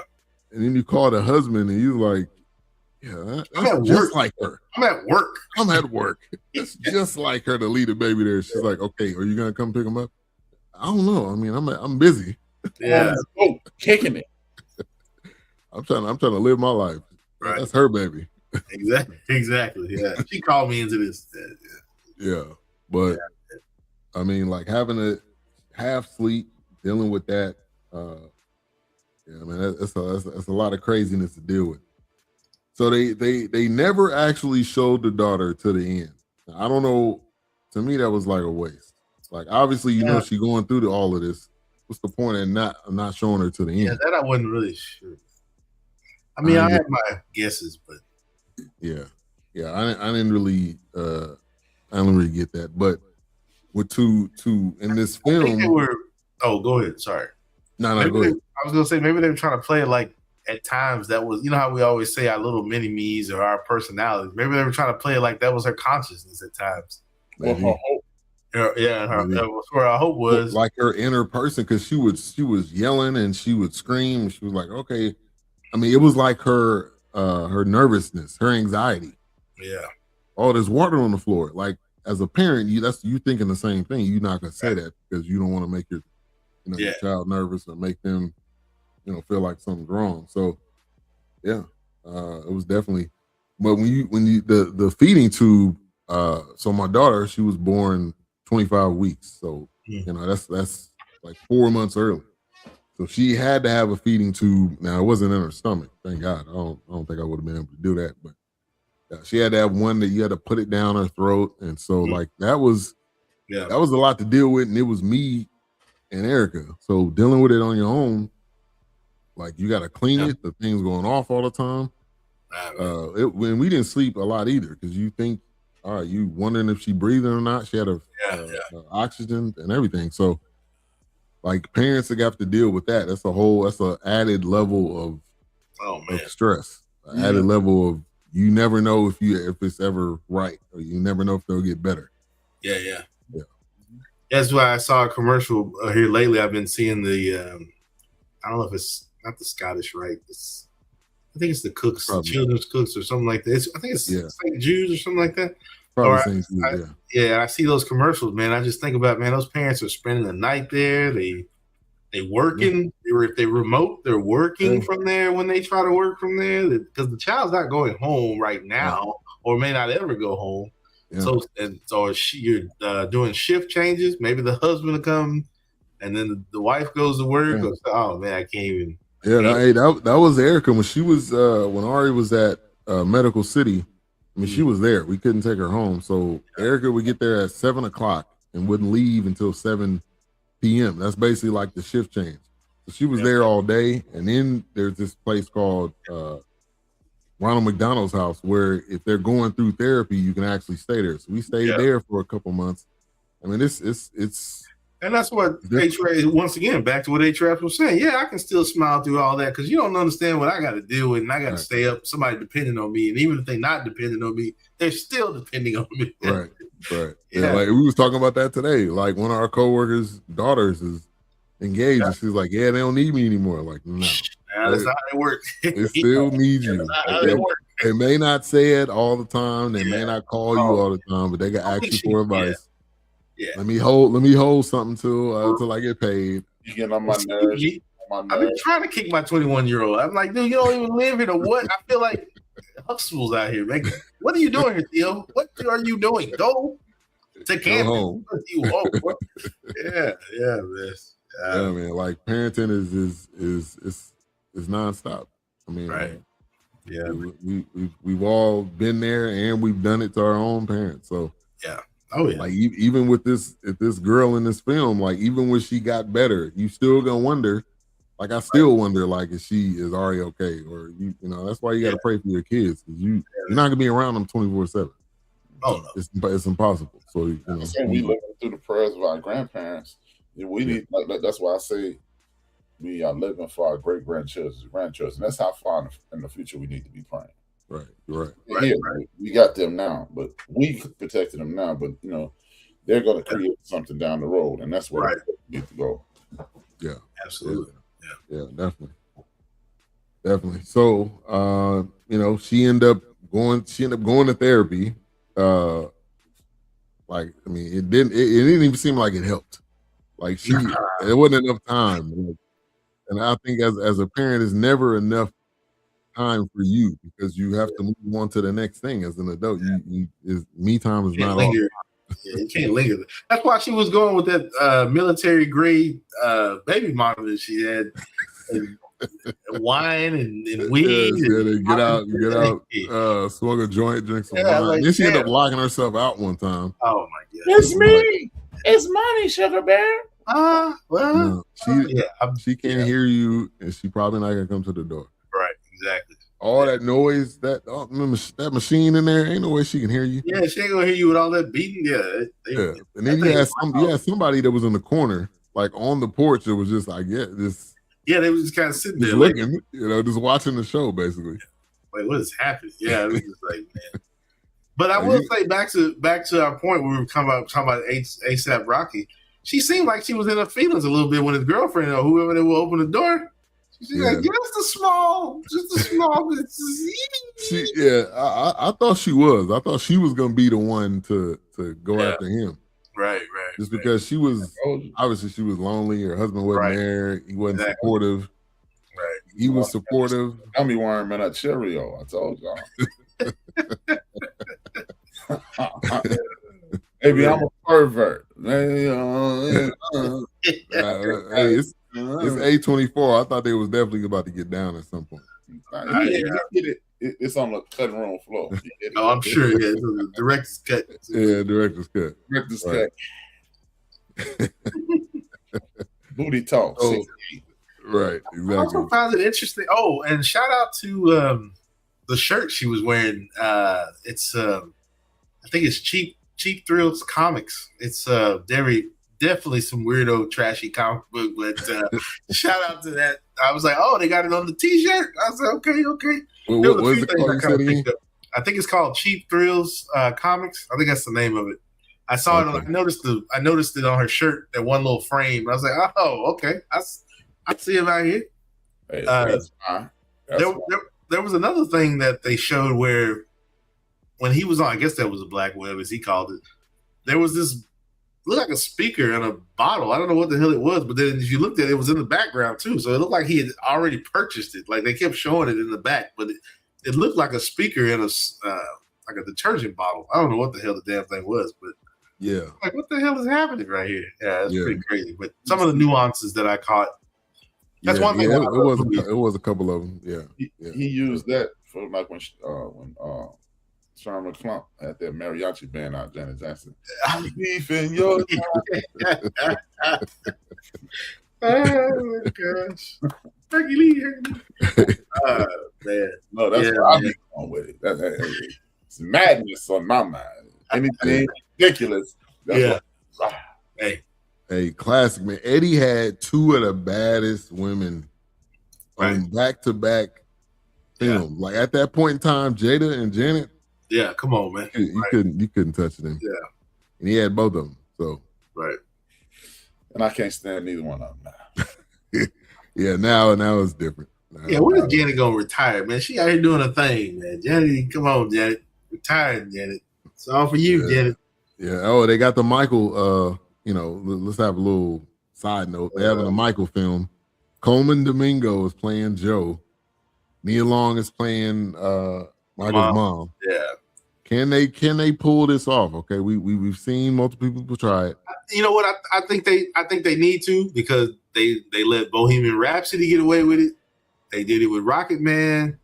and then you call the husband, and you like, that's just like her. I'm at work. It's just like her to leave the baby there. She's like, okay, are you gonna come pick him up? I don't know. I mean, I'm busy. Yeah, kicking it. I'm trying to live my life. Right. That's her baby. Exactly. Yeah. She called me into this. Yeah. But I mean, like having a half sleep, dealing with that. Man, that's a lot of craziness to deal with. So they never actually showed the daughter to the end. Now, I don't know to me that was like a waste. Like obviously, you know, she going through all of this. What's the point in not showing her to the end? Yeah, that I wasn't really sure. I mean, I had my guesses, but yeah, I didn't really get that. But with two in this film, I think they were. Oh, go ahead. Sorry. No, go ahead. I was gonna say maybe they were trying to play it like at times that was, you know how we always say our little mini me's or our personalities. Maybe they were trying to play it like that was her consciousness at times. Maybe. That's where our hope was. Like her inner person, because she was yelling and she would scream. She was like, okay. I mean, it was like her nervousness, her anxiety. Yeah. Oh, there's water on the floor. Like as a parent, you thinking the same thing. You're not gonna say that because you don't want to make your your child nervous or make them feel like something's wrong. So yeah, it was definitely. But when you the feeding tube, so my daughter, she was born 25 weeks, so that's like 4 months early. So she had to have a feeding tube. Now it wasn't in her stomach, thank God. I don't think I would have been able to do that, but she had to have one that you had to put it down her throat, and so like that was a lot to deal with, and it was me and Erica. So dealing with it on your own, like you got to clean it. The thing's going off all the time. When we didn't sleep a lot either, because you think, all right, you wondering if she breathing or not. She had a oxygen and everything. So like parents that have to deal with that. That's an added level of stress. An added level of you never know if it's ever right, or you never know if they'll get better. Yeah. That's why I saw a commercial here lately. I've been seeing the I don't know if it's not the Scottish Rite. I think it's the Cooks, Children's Cooks, or something like that. I think it's St. Jude's or something like that. Probably St. Jude, I see those commercials, man. I just think about, man, those parents are spending the night there. They working. If they remote, they're working from there when they try to work from there, because the child's not going home right now, or may not ever go home. Yeah. So you're doing shift changes. Maybe the husband will come, and then the wife goes to work. Yeah. Oh man, I can't even. Yeah, that was Erica when she was when Ari was at Medical City. I mean, she was there. We couldn't take her home, so Erica would get there at 7:00 and wouldn't leave until 7 p.m. That's basically like the shift change. So she was there all day, and then there's this place called Ronald McDonald's house, where if they're going through therapy, you can actually stay there. So we stayed there for a couple months. I mean, it's and that's what A-Trap, once again, back to what A-Trap was saying. Yeah, I can still smile through all that, because you don't understand what I got to deal with, and I got to stay up, somebody depending on me. And even if they're not depending on me, they're still depending on me. Right. Yeah, like we was talking about that today. Like one of our coworkers' daughters is engaged, and she's like, "Yeah, they don't need me anymore." Like, no, that's not how it works. They still need you. They may not say it all the time. They may not call you all the time, but they can ask you for advice. Yeah. Let me hold something till I get paid. You get on my nerves. I've been trying to kick my 21-year-old. I'm like, dude, you don't even live here. What? I feel like Huxtables out here, man. What are you doing here, Theo? What are you doing? Go to campus. Yeah, man. Yeah, man. Like parenting is nonstop. I mean, right. Yeah, we've all been there, and we've done it to our own parents. So yeah. Oh yeah. Like even with this girl in this film, like even when she got better, you still gonna wonder. Like I still wonder, like is Ari okay? Or you know, that's why you got to pray for your kids, because you're not gonna be around them 24/7. Oh no, it's impossible. So you know, we living through the prayers of our grandparents. We need that's why I say we are living for our great grandchildren. That's how far in the future we need to be praying. Right. We got them now, but we protected them now. But you know, they're going to create something down the road, and that's where we need to go. Yeah, absolutely. Yeah, definitely. So, you know, she ended up going to therapy. Like, I mean, it didn't even seem like it helped. Like it wasn't enough time, and I think as a parent, it's never enough time for you, because you have to move on to the next thing as an adult. Me time is not linger. You can't linger. That's why she was going with that military grade baby monitor she had, and wine and weed. Get out, smoke a joint, drink some wine. Then she ended up locking herself out one time. Oh my It's me. It's money, Sugar Bear. Well, she can't hear you, and she probably not gonna come to the door. Right, exactly. All that noise, that machine in there, ain't no way she can hear you. Yeah, she ain't gonna hear you with all that beating. Yeah. And then you had somebody that was in the corner, like on the porch. It was just like, they was just kind of sitting there, looking, just watching the show, basically. Like, what is happening? Yeah, it was just like, man. But I will say back to our point where we were talking about ASAP Rocky. She seemed like she was in her feelings a little bit when his girlfriend or whoever they will open the door. She's like, just a small. I thought she was. I thought she was gonna be the one to go after him. Right. Just because she was obviously she was lonely. Her husband wasn't there. He wasn't supportive. Right. He was supportive. I'll be wearing a Cheerio. I told y'all. Maybe I'm a pervert. It's A24. I thought they was definitely about to get down at some point. It's on the cutting room floor. I'm sure. Yeah, the director's cut. Yeah, director's cut. Booty talk. Right, exactly. I also found it interesting. Oh, and shout out to the shirt she was wearing. It's I think it's Cheap Thrills Comics. It's definitely some weirdo trashy comic book, but shout out to that. I was like, oh, they got it on the t-shirt. I was like, okay. What is it called? I think it's called Cheap Thrills Comics. I think that's the name of it. I saw it. I noticed it on her shirt, that one little frame. I was like, oh, okay. I see it out here. Hey, that's fine. There was another thing that they showed where when he was on, I guess that was a black web, as he called it. There was this looked like a speaker in a bottle. I don't know what the hell it was, but then if you looked at it, it was in the background too. So it looked like he had already purchased it. Like they kept showing it in the back, but it looked like a speaker in a like a detergent bottle. I don't know what the hell the damn thing was, but yeah, like what the hell is happening right here? Yeah, it's pretty crazy. But some of the nuances that I caught. That's one thing. It was a couple of them. Yeah, he used that for like when Sherman Clump had that mariachi band out, Janet Jackson. I'm beef in your oh my gosh. Becky Lee. Man. No, that's what I'm going with it. It's madness on my mind. Anything ridiculous. Hey, classic, man. Eddie had two of the baddest women on back-to-back films. Like at that point in time, Jada and Janet. Yeah, come on, man. You couldn't touch them. Yeah. And he had both of them. So and I can't stand neither one of them now. Yeah, now it's different. When is Janet gonna retire, man? She out here doing a thing, man. Janet, come on, Janet. Retire, Janet. It's all for you, Janet. Yeah. Oh, they got the Michael let's have a little side note. They're having a Michael film. Coleman Domingo is playing Joe. Nia Long is playing Michael's mom. Yeah. Can they pull this off? Okay, we've seen multiple people try it. You know what? I think they need to, because they let Bohemian Rhapsody get away with it. They did it with Rocket Man,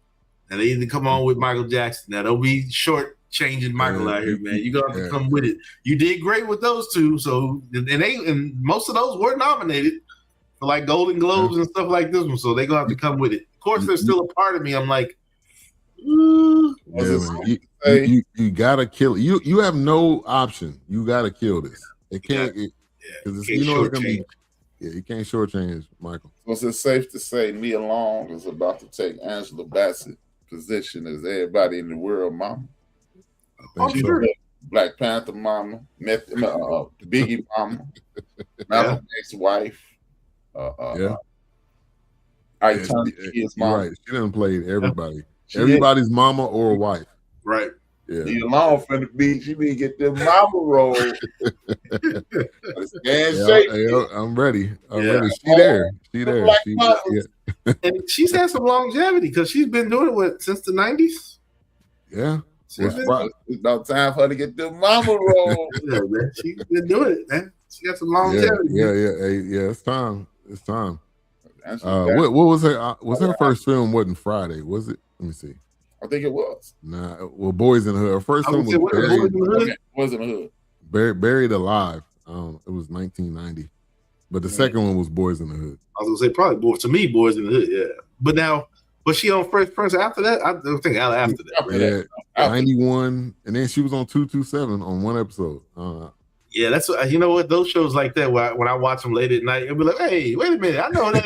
and they need to come on with Michael Jackson. Now don't be short changing Michael out here, man. You're gonna have to come with it. You did great with those two, so and most of those were nominated for like Golden Globes and stuff like this one, so they're gonna have to come with it. Of course, there's still a part of me. I'm like, you gotta kill it. You have no option. You gotta kill this. It can't because it's gonna be. Yeah, you can't shortchange Michael. So is it safe to say Nia Long is about to take Angela Bassett's position as everybody in the world mama? I'm sure. Black Panther mama, Biggie mama, Malcolm X's wife. His mom. Right. She done played everybody. Everybody's mama or wife. Right. Yeah. Nia Long finna be, she be get them mama roll. I'm ready. Ready. She there. And she's had some longevity because she's been doing it since the 90s. Yeah. It's about time for her to get the mama roll. Man. She's been doing it, man. She got some longevity. Yeah. It's time. What was her? Was her first film? Wasn't Friday? Was it? Let me see. I think it was. Nah. Well, Boys in the Hood. Her first film was Boys in the Hood. Buried Alive. It was 1990, but the second one was Boys in the Hood. I was gonna say probably Boys in the Hood. Yeah, but now was she on Fresh Prince after that? I don't think after that. Yeah, 91, and then she was on 227 on one episode. Yeah, that's what, you know what, those shows like that when I watch them late at night, it'll be like, hey, wait a minute, I know that.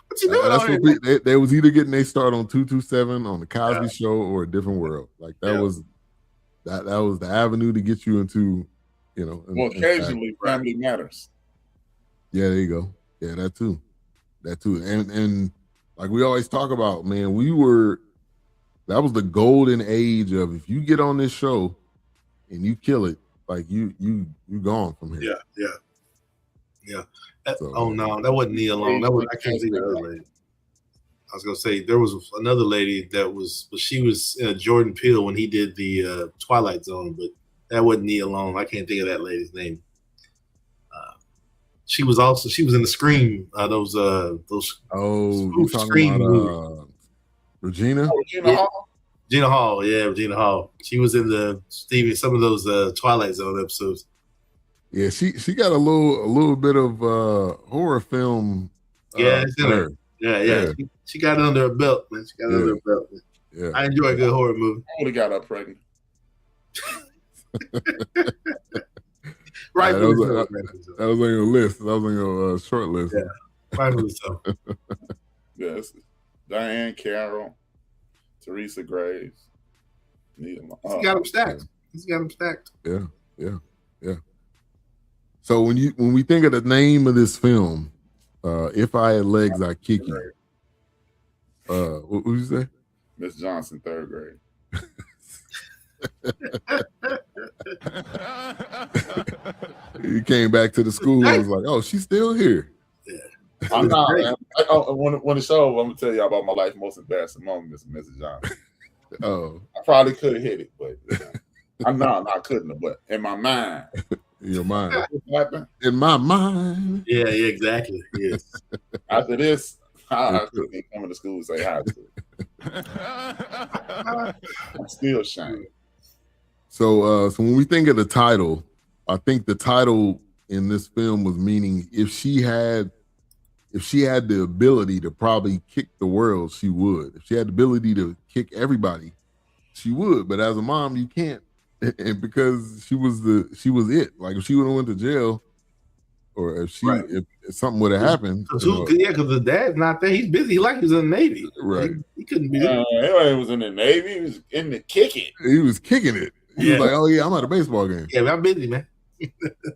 What you doing? That's what they was either getting their start on 227 on the Cosby Show or A Different World. Like that was the avenue to get you into, Well, occasionally Family Matters. Yeah, there you go. Yeah, that too. And like we always talk about, man, that was the golden age of if you get on this show and you kill it, like you gone from here. Yeah. Oh no, that wasn't Nia Long. I can't see the other lady. I was gonna say there was another lady she was Jordan Peele when he did the Twilight Zone, but that wasn't Nia Long. I can't think of that lady's name. She was in the Scream. Those you talking Scream about Regina Hall? Regina Hall, yeah, Regina Hall. She was in some of those Twilight Zone episodes. Yeah, she got a little bit of horror film. Yeah, it's in her. Yeah. She got it under her belt, man. Yeah. I enjoy a good horror movie. I would have got her pregnant. Right. That was on your list. That was on your short list. Yeah, rightfully so. Yes. Diane Carroll, Teresa Graves. He's got them stacked. Yeah. So when we think of the name of this film, If I Had Legs, I'd Kick You. What did you say? Miss Johnson, third grade. He came back to the school and was like, "Oh, she's still here." Yeah. I'm not. When the show, I'm gonna tell you about my life most embarrassing moment, Mrs. Johnson. Oh, I probably could have hit it, but I couldn't have. But in my mind, in your mind, in my mind, yeah, exactly. Yes. After this, I couldn't even come to school and say hi to her. I'm still ashamed. So when we think of the title, I think the title in this film was meaning if she had the ability to probably kick the world, she would. If she had the ability to kick everybody, she would. But as a mom, you can't, and because she was it. Like if she would have went to jail, or if something would have happened, because the dad's not there. He's busy. He was in the Navy. Right. He couldn't be there. He was in the Navy. He was in the kicking. He was kicking it. He was like, "Oh yeah, I'm at a baseball game." Yeah, I'm busy, man.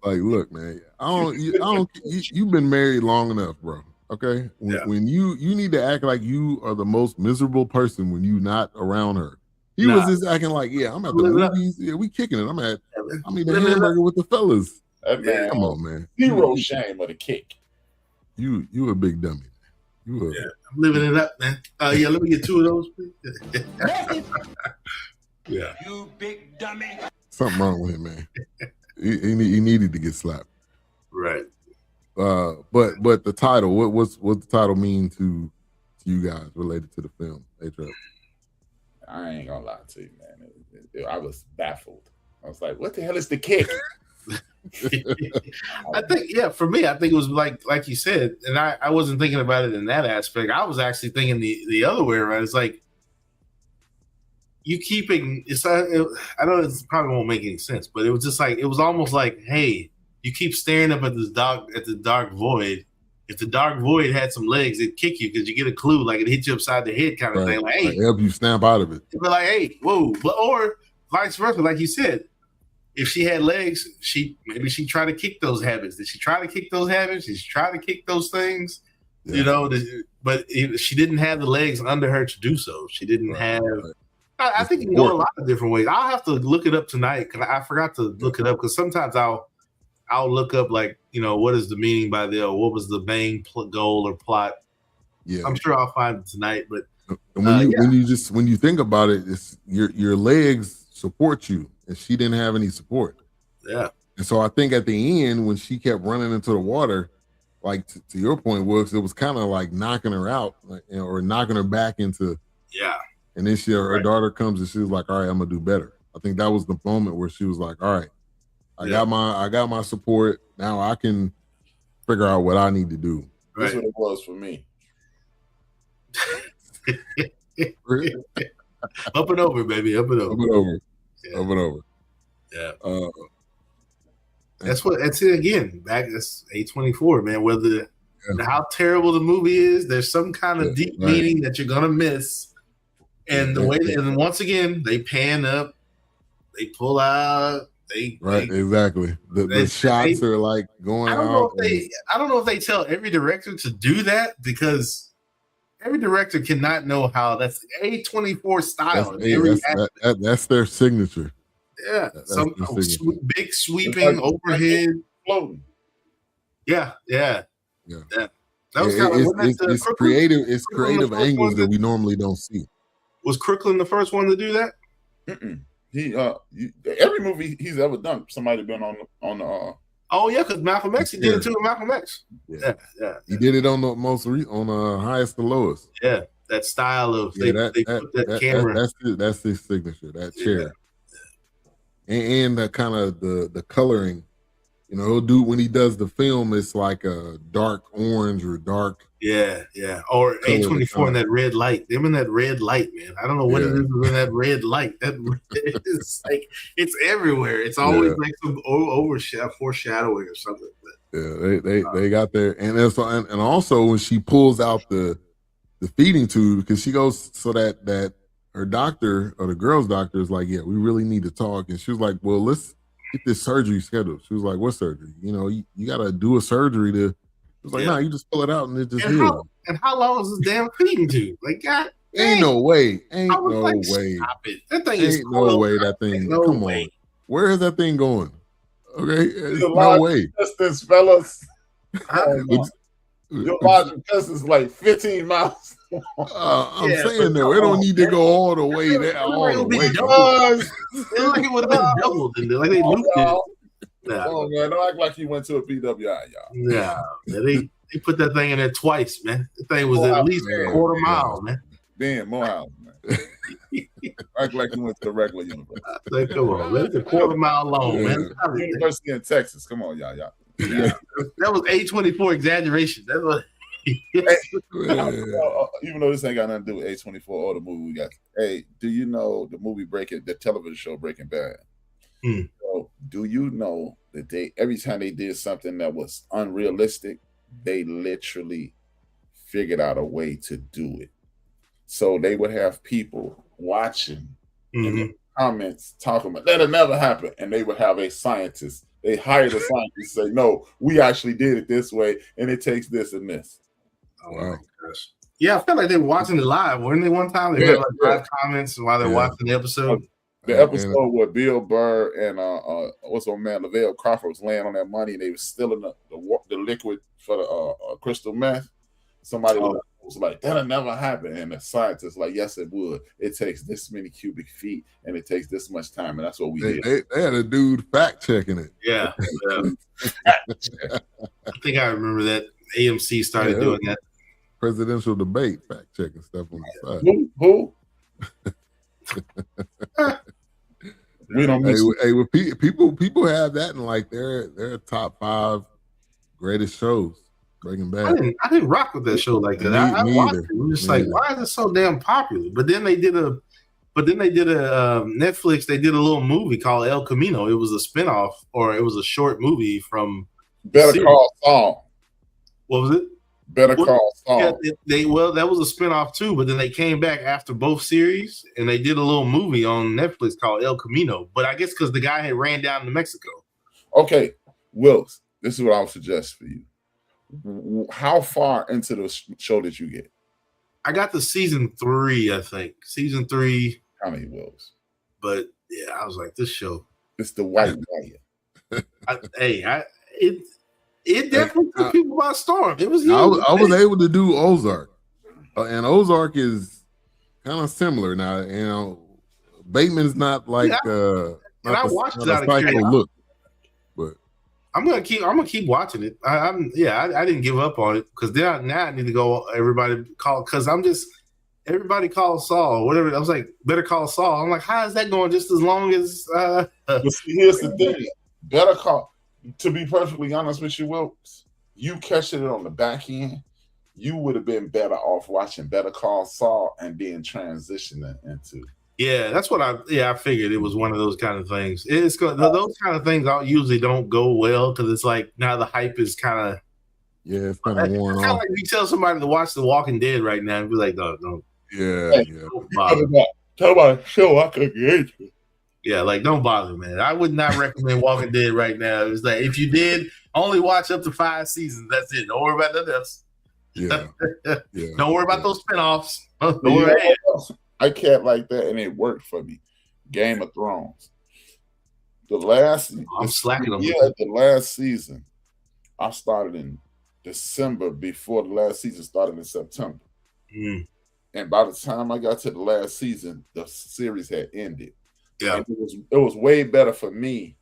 Like, look, man, you've been married long enough, bro. Okay, when you need to act like you are the most miserable person when you not around her. He was just acting like, yeah, I'm at the movies. Yeah, we kicking it. I'm eating the hamburger with the fellas. Man, come on, man. Zero shame of the kick. You a big dummy. I'm living it up, man. Yeah, let me get two of those, please. Yeah. You big dummy. Something wrong with him, man. he needed to get slapped. Right. But the title, what's the title mean to you guys related to the film? I ain't gonna lie to you, man. I was baffled. I was like, what the hell is the kick? I think, for me, I think it was like you said, and I wasn't thinking about it in that aspect. I was actually thinking the other way around. It's like you keeping. I know it probably won't make any sense, but it was just like it was almost like, hey, you keep staring up at the dark void. If the dark void had some legs, it'd kick you because you get a clue, like it hit you upside the head, kind of thing. Like, hey, help you snap out of it. It'd be like, hey, whoa, or vice versa, like you said. If she had legs, maybe she tried to kick those habits. Did she try to kick those habits? Did she try to kick those things? Yeah. But she didn't have the legs under her to do so. She didn't have. I think it can go a lot of different ways. I'll have to look it up tonight because I forgot to look it up. Because sometimes I'll look up what is the meaning by what was the main goal or plot. Yeah, I'm sure I'll find it tonight. But when you think about it, it's your legs support you. And she didn't have any support. Yeah. And so I think at the end, when she kept running into the water, like to your point, Wilkes, it was kind of like knocking her out, or knocking her back into. Yeah. And then her daughter comes and she's like, all right, I'm going to do better. I think that was the moment where she was like, all right, I got my support. Now I can figure out what I need to do. Right. That's what it was for me. Up and over, baby. Up and over. Up and over. Yeah. Up and over. Yeah. That's it again. That's A24, man. Whether how terrible the movie is, there's some kind of deep meaning that you're gonna miss. And the way, and once again, they pan up, they pull out, exactly. The shots are like going out. I don't know if they tell every director to do that, because every director cannot know how. That's A24 style. That's their signature. Yeah, some big sweeping overhead floating. Yeah. That was kind of it's creative. It's creative angles that we normally don't see. Was Crooklyn the first one to do that? He every movie he's ever done, somebody been on the. Oh yeah, because Malcolm X, he did it too with Malcolm X. Yeah. He did it on the highest to lowest. Yeah, that style of they put that camera. That's his signature. That chair, and the kind of the coloring. You know, he'll do when he does the film. It's like a dark orange or dark. Yeah. Or A24 in that red light. Them in that red light, man. I don't know what it is in that red light. That it's like it's everywhere. It's always like some foreshadowing or something. They got there, and also when she pulls out the feeding tube, because she goes so that her doctor or the girl's doctor is like, we really need to talk, and she was like, well, let's get this surgery scheduled. She was like, what surgery? You know, you got to do a surgery to. It was like, no, you just pull it out and it just heals. And how long is this damn feeding tube? Like, God, ain't no way. Stop it. That thing is cool. No way. That thing. Come on. Where is that thing going? Okay, no way. Distance, fellas. Your large test is like 15 miles. I'm saying though, it don't need to go all the way there. All the way. It would have been doubled. Like they looped it. Oh man, don't act like you went to a PWI, y'all. Yeah, they put that thing in there twice, man. The thing was at least a quarter mile, man. Ben Morehouse, man. Act like you went to the regular university. Like, come on, man. It's a quarter mile long, man. University in Texas. Come on, y'all. Yeah. That was A24 exaggeration. That's what. Even though this ain't got nothing to do with A24 or the movie we got. Hey, do you know the movie the television show Breaking Bad? So, do you know that every time they did something that was unrealistic, they literally figured out a way to do it. So they would have people watching in the comments talking about that'll never happen, and they would have a scientist. They hired a scientist to say, "No, we actually did it this way, and it takes this and this." Oh my gosh! Yeah, I felt like they were watching it live, weren't they? One time they had like live comments while they're watching the episode. The episode where Bill Burr and what's old man Lavelle Crawford was laying on that money, and they was stealing the liquid for the crystal meth. Somebody was like, "That'll never happen," and the scientist like, "Yes, it would. It takes this many cubic feet, and it takes this much time, and that's what we did." They had a dude fact checking it. Yeah. I think I remember that AMC started doing that. Presidential debate fact checking stuff on the side. Who? We don't miss people have that in like their top 5 greatest shows. Breaking Bad. I didn't rock with that show like that. I watched it. I'm just like, why is it so damn popular? But then they did a Netflix. They did a little movie called El Camino. It was a spinoff, or it was a short movie from Better Call Saul. What was it? Better Call Saul. Yeah, that was a spinoff too, but then they came back after both series and they did a little movie on Netflix called El Camino. But I guess because the guy had ran down to Mexico. Okay, Wills, this is what I would suggest for you. How far into the show did you get? I got to season 3, I think. Season 3. How many Wills? But yeah, I was like, this show. It's the white guy. It definitely took people by storm. It was. I was able to do Ozark, and Ozark is kind of similar. Now, you know, Bateman's not like I watched it out of curiosity. Look, but I'm gonna keep watching it. I didn't give up on it because now I need to go. Everybody call because Everybody Call Saul, whatever. I was like, Better Call Saul. I'm like, how is that going just as long as? But see, here's the thing: Better Call. To be perfectly honest with you, Wilkes, you catching it on the back end, you would have been better off watching Better Call Saul and then transitioning into. Yeah, that's what I figured it was one of those kind of things. Those kind of things usually don't go well because it's like now the hype is kind of. Yeah, it's kind of worn off. Like you tell somebody to watch The Walking Dead right now and be like, no. Yeah. Don't bother. Tell about a show I could get you. Yeah, like don't bother, man. I would not recommend Walking Dead right now. It's like if you did, only watch up to 5 seasons. That's it. Don't worry about nothing else. Yeah. Don't worry about those spinoffs. I kept like that, and it worked for me. Game of Thrones. The last season, I started in December before the last season started in September. Mm. And by the time I got to the last season, the series had ended. Yeah, and it was way better for me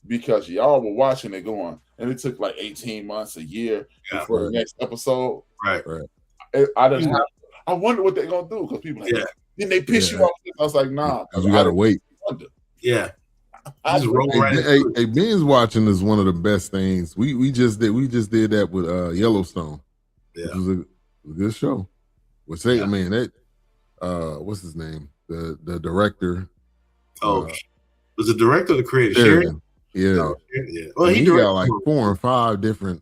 because y'all were watching it going, and it took like 18 months, a year before the next episode. Right. I didn't have. I wonder what they're gonna do because people like, then they piss you off. I was like, nah, you gotta wait. Yeah. Hey, binge watching is one of the best things. We just did that with Yellowstone. Yeah, it was a good show. What's that? What's his name? The director. Oh, was the director or the creator? Sheridan? Yeah. Oh, yeah. Well, he got like 4 or 5 different.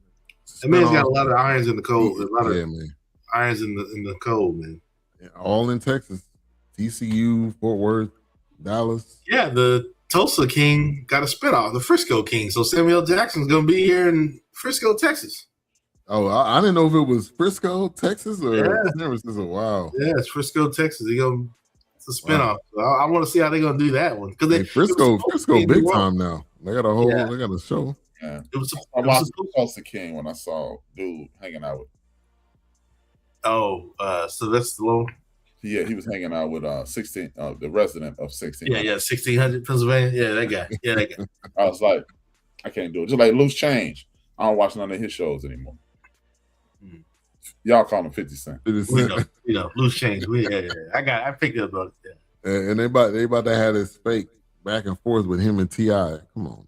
That man's got a lot of irons in the cold. A lot of man. Irons in the cold, man. Yeah, all in Texas, TCU, Fort Worth, Dallas. Yeah, the Tulsa King got a spinoff, the Frisco King. So Samuel Jackson's gonna be here in Frisco, Texas. Oh, I didn't know if it was Frisco, Texas, or San Francisco. Wow. Yeah, it's Frisco, Texas. It's a spinoff. So I want to see how they're gonna do that one because Frisco big time now. They got they got a show. Yeah, I watched Tulsa King when I saw dude hanging out with. Sylvester Stallone. Yeah, he was hanging out with the resident of 16. Yeah, 1600 Pennsylvania. Yeah, that guy. Yeah, that guy. I was like, I can't do it. Just like Loose Change. I don't watch none of his shows anymore. Y'all call him 50 Cent. We know, Loose Change. I picked it up about it. Yeah. And they about to have this fake back and forth with him and T.I. Come on.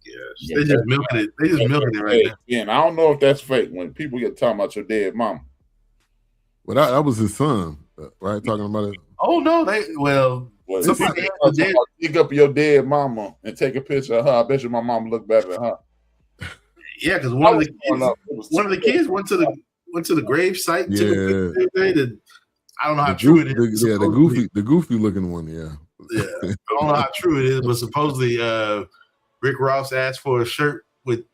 Yes. They just milking it. They just milking it right now. Yeah, and I don't know if that's fake when people get talking about your dead mama. Well, that was his son, right? Talking about it. Oh no, somebody dig up your dead mama and take a picture of her. I bet you my mama look better than her. Yeah, because one of the kids went to the grave site. I don't know how true it is. The goofy looking one. Yeah. I don't know how true it is, but supposedly Rick Ross asked for a shirt with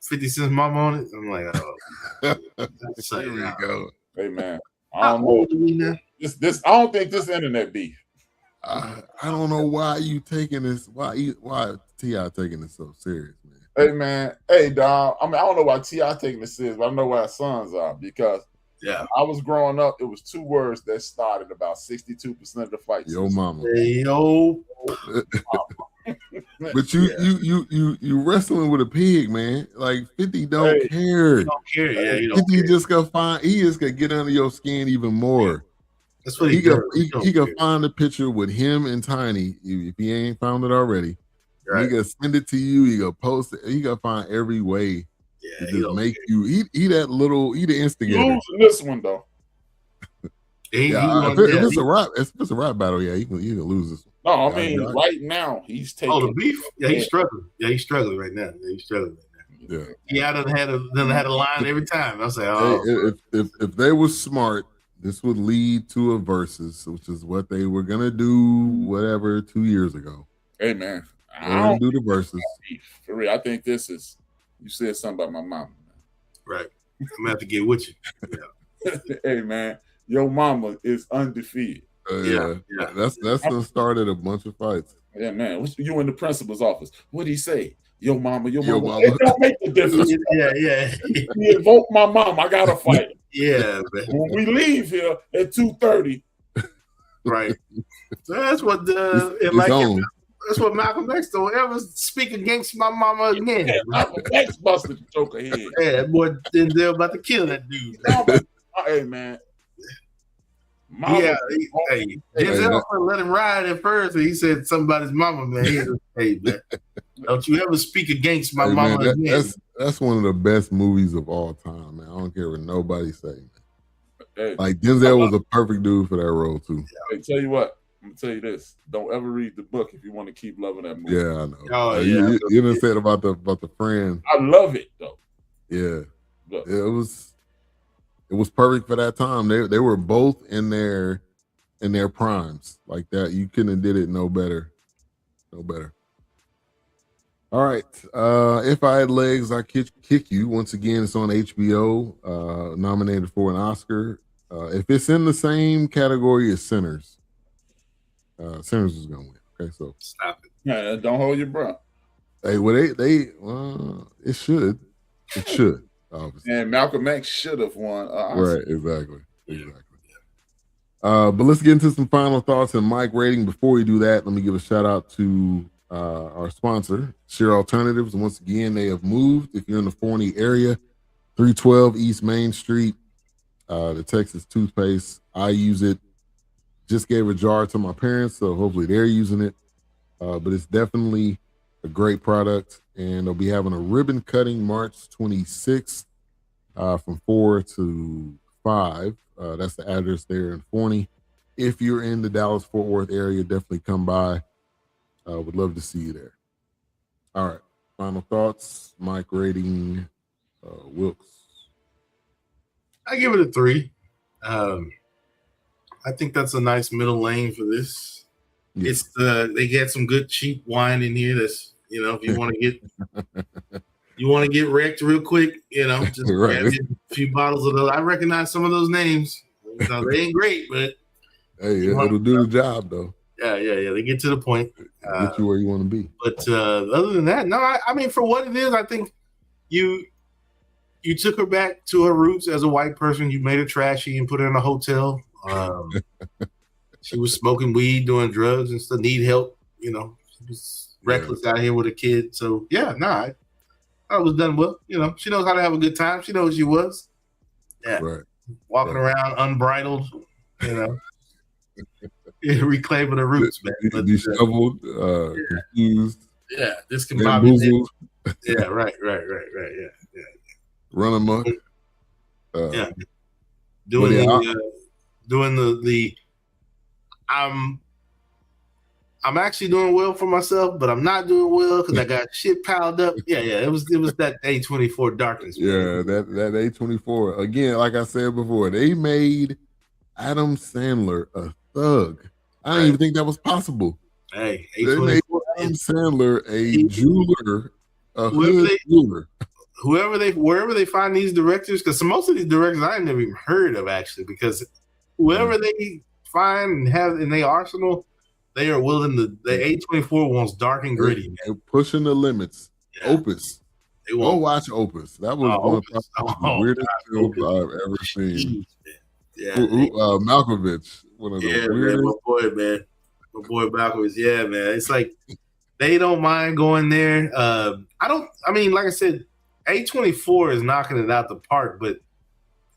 50 Cent's mama on it. I'm like, oh, here we go. Hey man, I don't know. This I don't think this internet beef. I don't know why you taking this. Why T.I. taking this so serious, man? Hey man, hey dog. I mean, I don't know why T.I. taking this serious, but I know why our sons are because I was growing up. It was 2 words that started about 62% of the fights. Yo, mama. Hey, yo. But you wrestling with a pig, man. Like 50 don't care. He don't care. Yeah, he 50 just gonna he just gonna get under your skin even more. That's what he can find a picture with him and Tiny if he ain't found it already. Right. He gonna send it to you. He gonna post it. He gonna find every way to just make you. He the instigator. Losing this one though. If it's a rap battle, he can lose this one. No, I mean right now he's taking. Oh, the beef. Yeah, he's struggling. Yeah, he's struggling right now. Yeah, done had a line every time. I was like, if they were smart, this would lead to a versus, which is what they were gonna do. 2 years ago. Hey man, I don't do the versus. For real, I think this is. You said something about my mama. Right. I'm gonna have to get with you. Yeah. Hey man, your mama is undefeated. That's the start of a bunch of fights. Yeah, man. You in the principal's office. What'd he say? Your mama. It don't make the difference. You invoke my mom. I gotta fight. Yeah, man. When we leave here at 2:30. Right. So that's what that's what Malcolm X don't ever speak against my mama again. Yeah, Malcolm X busted the joker head. Yeah, boy, they're about to kill that dude. Hey man. Yeah, Denzel let him ride at first, and he said something about his mama, man. He was, hey, man, don't you ever speak against my mama again. That's one of the best movies of all time, man. I don't care what nobody say. Hey, like Denzel was a perfect dude for that role too. Hey, tell you what, I'm gonna tell you this: don't ever read the book if you want to keep loving that movie. Yeah, I know. Oh, you didn't say it about the friend. I love it though. Yeah, it was perfect for that time. They were both in their primes like that. You couldn't have did it no better. All right. If I Had Legs, I Kick You. Once again, it's on HBO, nominated for an Oscar. If it's in the same category as Sinners, Sinners is going to win. Okay, so stop it. Yeah, don't hold your breath. Hey, well, it should. It should, obviously. And Malcolm X should have won. Right, exactly. But let's get into some final thoughts and mic rating. Before we do that, let me give a shout out to our sponsor, Share Alternatives. And once again, they have moved. If you're in the Forney area, 312 East Main Street, the Texas toothpaste. I use it. Just gave a jar to my parents, so hopefully they're using it. But it's definitely a great product. And they'll be having a ribbon cutting March 26th from 4 to 5. That's the address there in Forney. If you're in the Dallas-Fort Worth area, definitely come by. Would love to see you there. All right. Final thoughts, mic rating, Wilkes. I give it a 3. I think that's a nice middle lane for this. Yeah. It's they get some good cheap wine in here. That's if you want to get wrecked real quick, just grab a few bottles of those. I recognize some of those names. They ain't great, but hey, it'll do the job though. Yeah. They get to the point. Get you where you want to be. But other than that, no. I mean, for what it is, I think you took her back to her roots as a white person. You made her trashy and put her in a hotel. She was smoking weed, doing drugs, and still need help. She was reckless out here with a kid. So I was done well. She knows how to have a good time. She knows who she was. Yeah, right. Walking around unbridled. Reclaiming the roots, man. Disheveled, confused. Yeah, this can bother you. Yeah, right. Yeah. Run amok. Doing the I'm actually doing well for myself, but I'm not doing well because I got shit piled up. Yeah. It was that A24 darkness. Man. Yeah, that A24. Again, like I said before, they made Adam Sandler a thug. I didn't even think that was possible. Hey, they made Adam Sandler a jeweler, a hood jeweler. Wherever they find these directors, because most of these directors I never even heard of actually, because whoever they find and have in their arsenal, they are willing to. The A24 wants dark and gritty. Man. They're pushing the limits. Yeah. Opus. Go watch Opus. That was one of the weirdest films I've ever seen. Yeah, Malkovich. One of the weirdest. My boy Malkovich. Yeah, man. It's like they don't mind going there. Like I said, A24 is knocking it out the park, but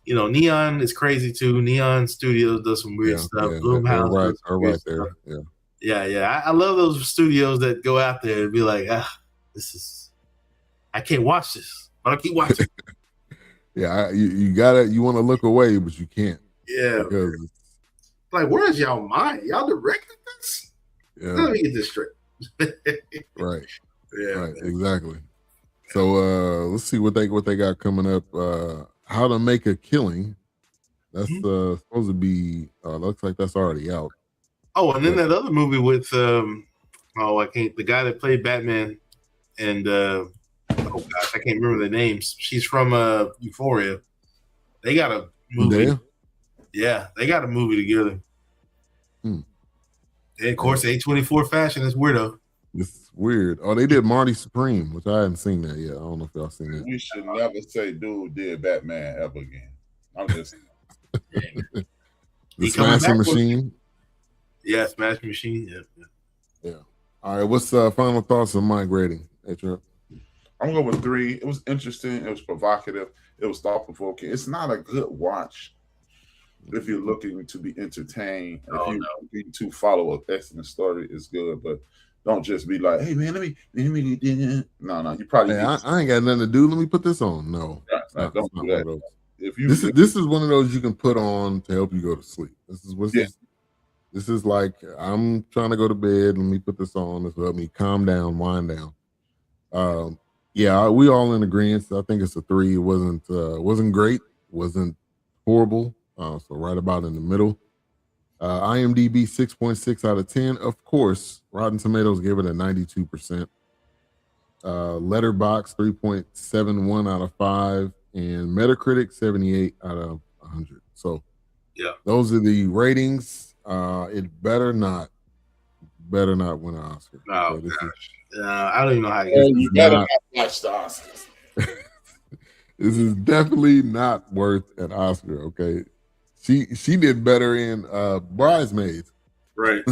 Neon is crazy too. Neon Studios does some weird stuff. Blumhouse are right there. Yeah. I love those studios that go out there and be like, I can't watch this, but I keep watching. Yeah, you want to look away, but you can't. Yeah. Like, where's y'all mind? Y'all directed this? Yeah. Let me get this straight. Right. Yeah. Right. Exactly. So let's see what they got coming up. How to Make a Killing. That's supposed to be. Looks like that's already out. Oh, and then that other movie with the guy that played Batman, and I can't remember the names. She's from Euphoria. They got a movie. Yeah, they got a movie together. And of course, A24 fashion is weirdo. It's weird. Oh, they did Marty Supreme, which I hadn't seen that yet. I don't know if y'all seen that. We should never say dude did Batman ever again. I'm just the Smashing Machine. Yeah, Smashing Machine. Yeah. All right. What's final thoughts on mic rating? Hey, Trip. I'm going with 3. It was interesting. It was provocative. It was thought provoking. It's not a good watch, if you're looking to be entertained, if you're looking to follow an excellent story, it's good. But don't just be like, hey man, let me no, you probably I ain't got nothing to do. Let me put this on. No, don't do that. One of those. This is one of those you can put on to help you go to sleep. This is like, I'm trying to go to bed. Let me put this on. This will help me calm down, wind down. We all in agreement. I think it's a 3. It wasn't great, wasn't horrible. So right about in the middle. IMDb 6.6 out of 10. Of course, Rotten Tomatoes gave it a 92%. Letterboxd 3.71 out of 5, and Metacritic 78 out of 100. So those are the ratings. It better not win an Oscar. Oh gosh. I don't even know how to get you better not watch the Oscars. This is definitely not worth an Oscar, okay? She did better in Bridesmaids. Right.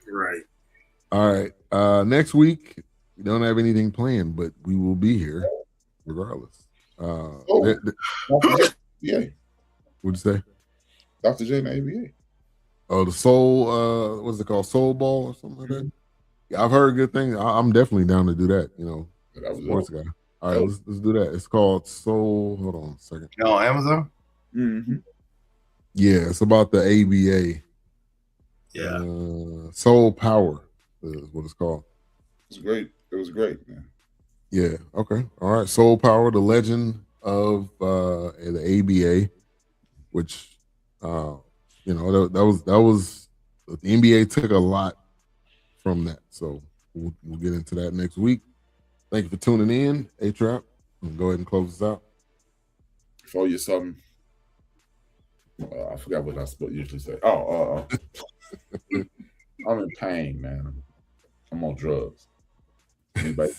Right. All right. Next week, we don't have anything planned, but we will be here regardless. What'd you say? Dr. J and the ABA. Oh, the Soul, what's it called? Soul Ball or something like that? Yeah, I've heard good things. I'm definitely down to do that, sports guy. All right, let's do that. It's called Soul. Hold on a second. On Amazon? Mm-hmm. Yeah, it's about the ABA. Yeah. Soul Power is what it's called. It's great. It was great, man. Yeah. Okay. All right. Soul Power, the legend of the ABA, which that was the NBA took a lot from that. So we'll get into that next week. Thank you for tuning in. A-Trap. Go ahead and close this out. Before you something. I forgot what I usually say. I'm in pain, man. I'm on drugs. Anybody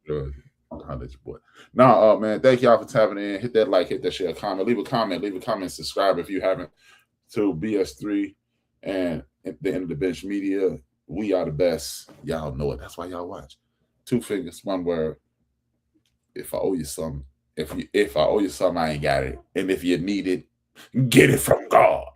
drugs? I'll holler at your boy. No, man. Thank y'all for tapping in. Hit that like, hit that share, comment, leave a comment, subscribe if you haven't to BS3 and at the end of the bench media. We are the best. Y'all know it. That's why y'all watch. 2 fingers, 1 word. If I owe you something, if I owe you something, I ain't got it. And if you need it, get it from God.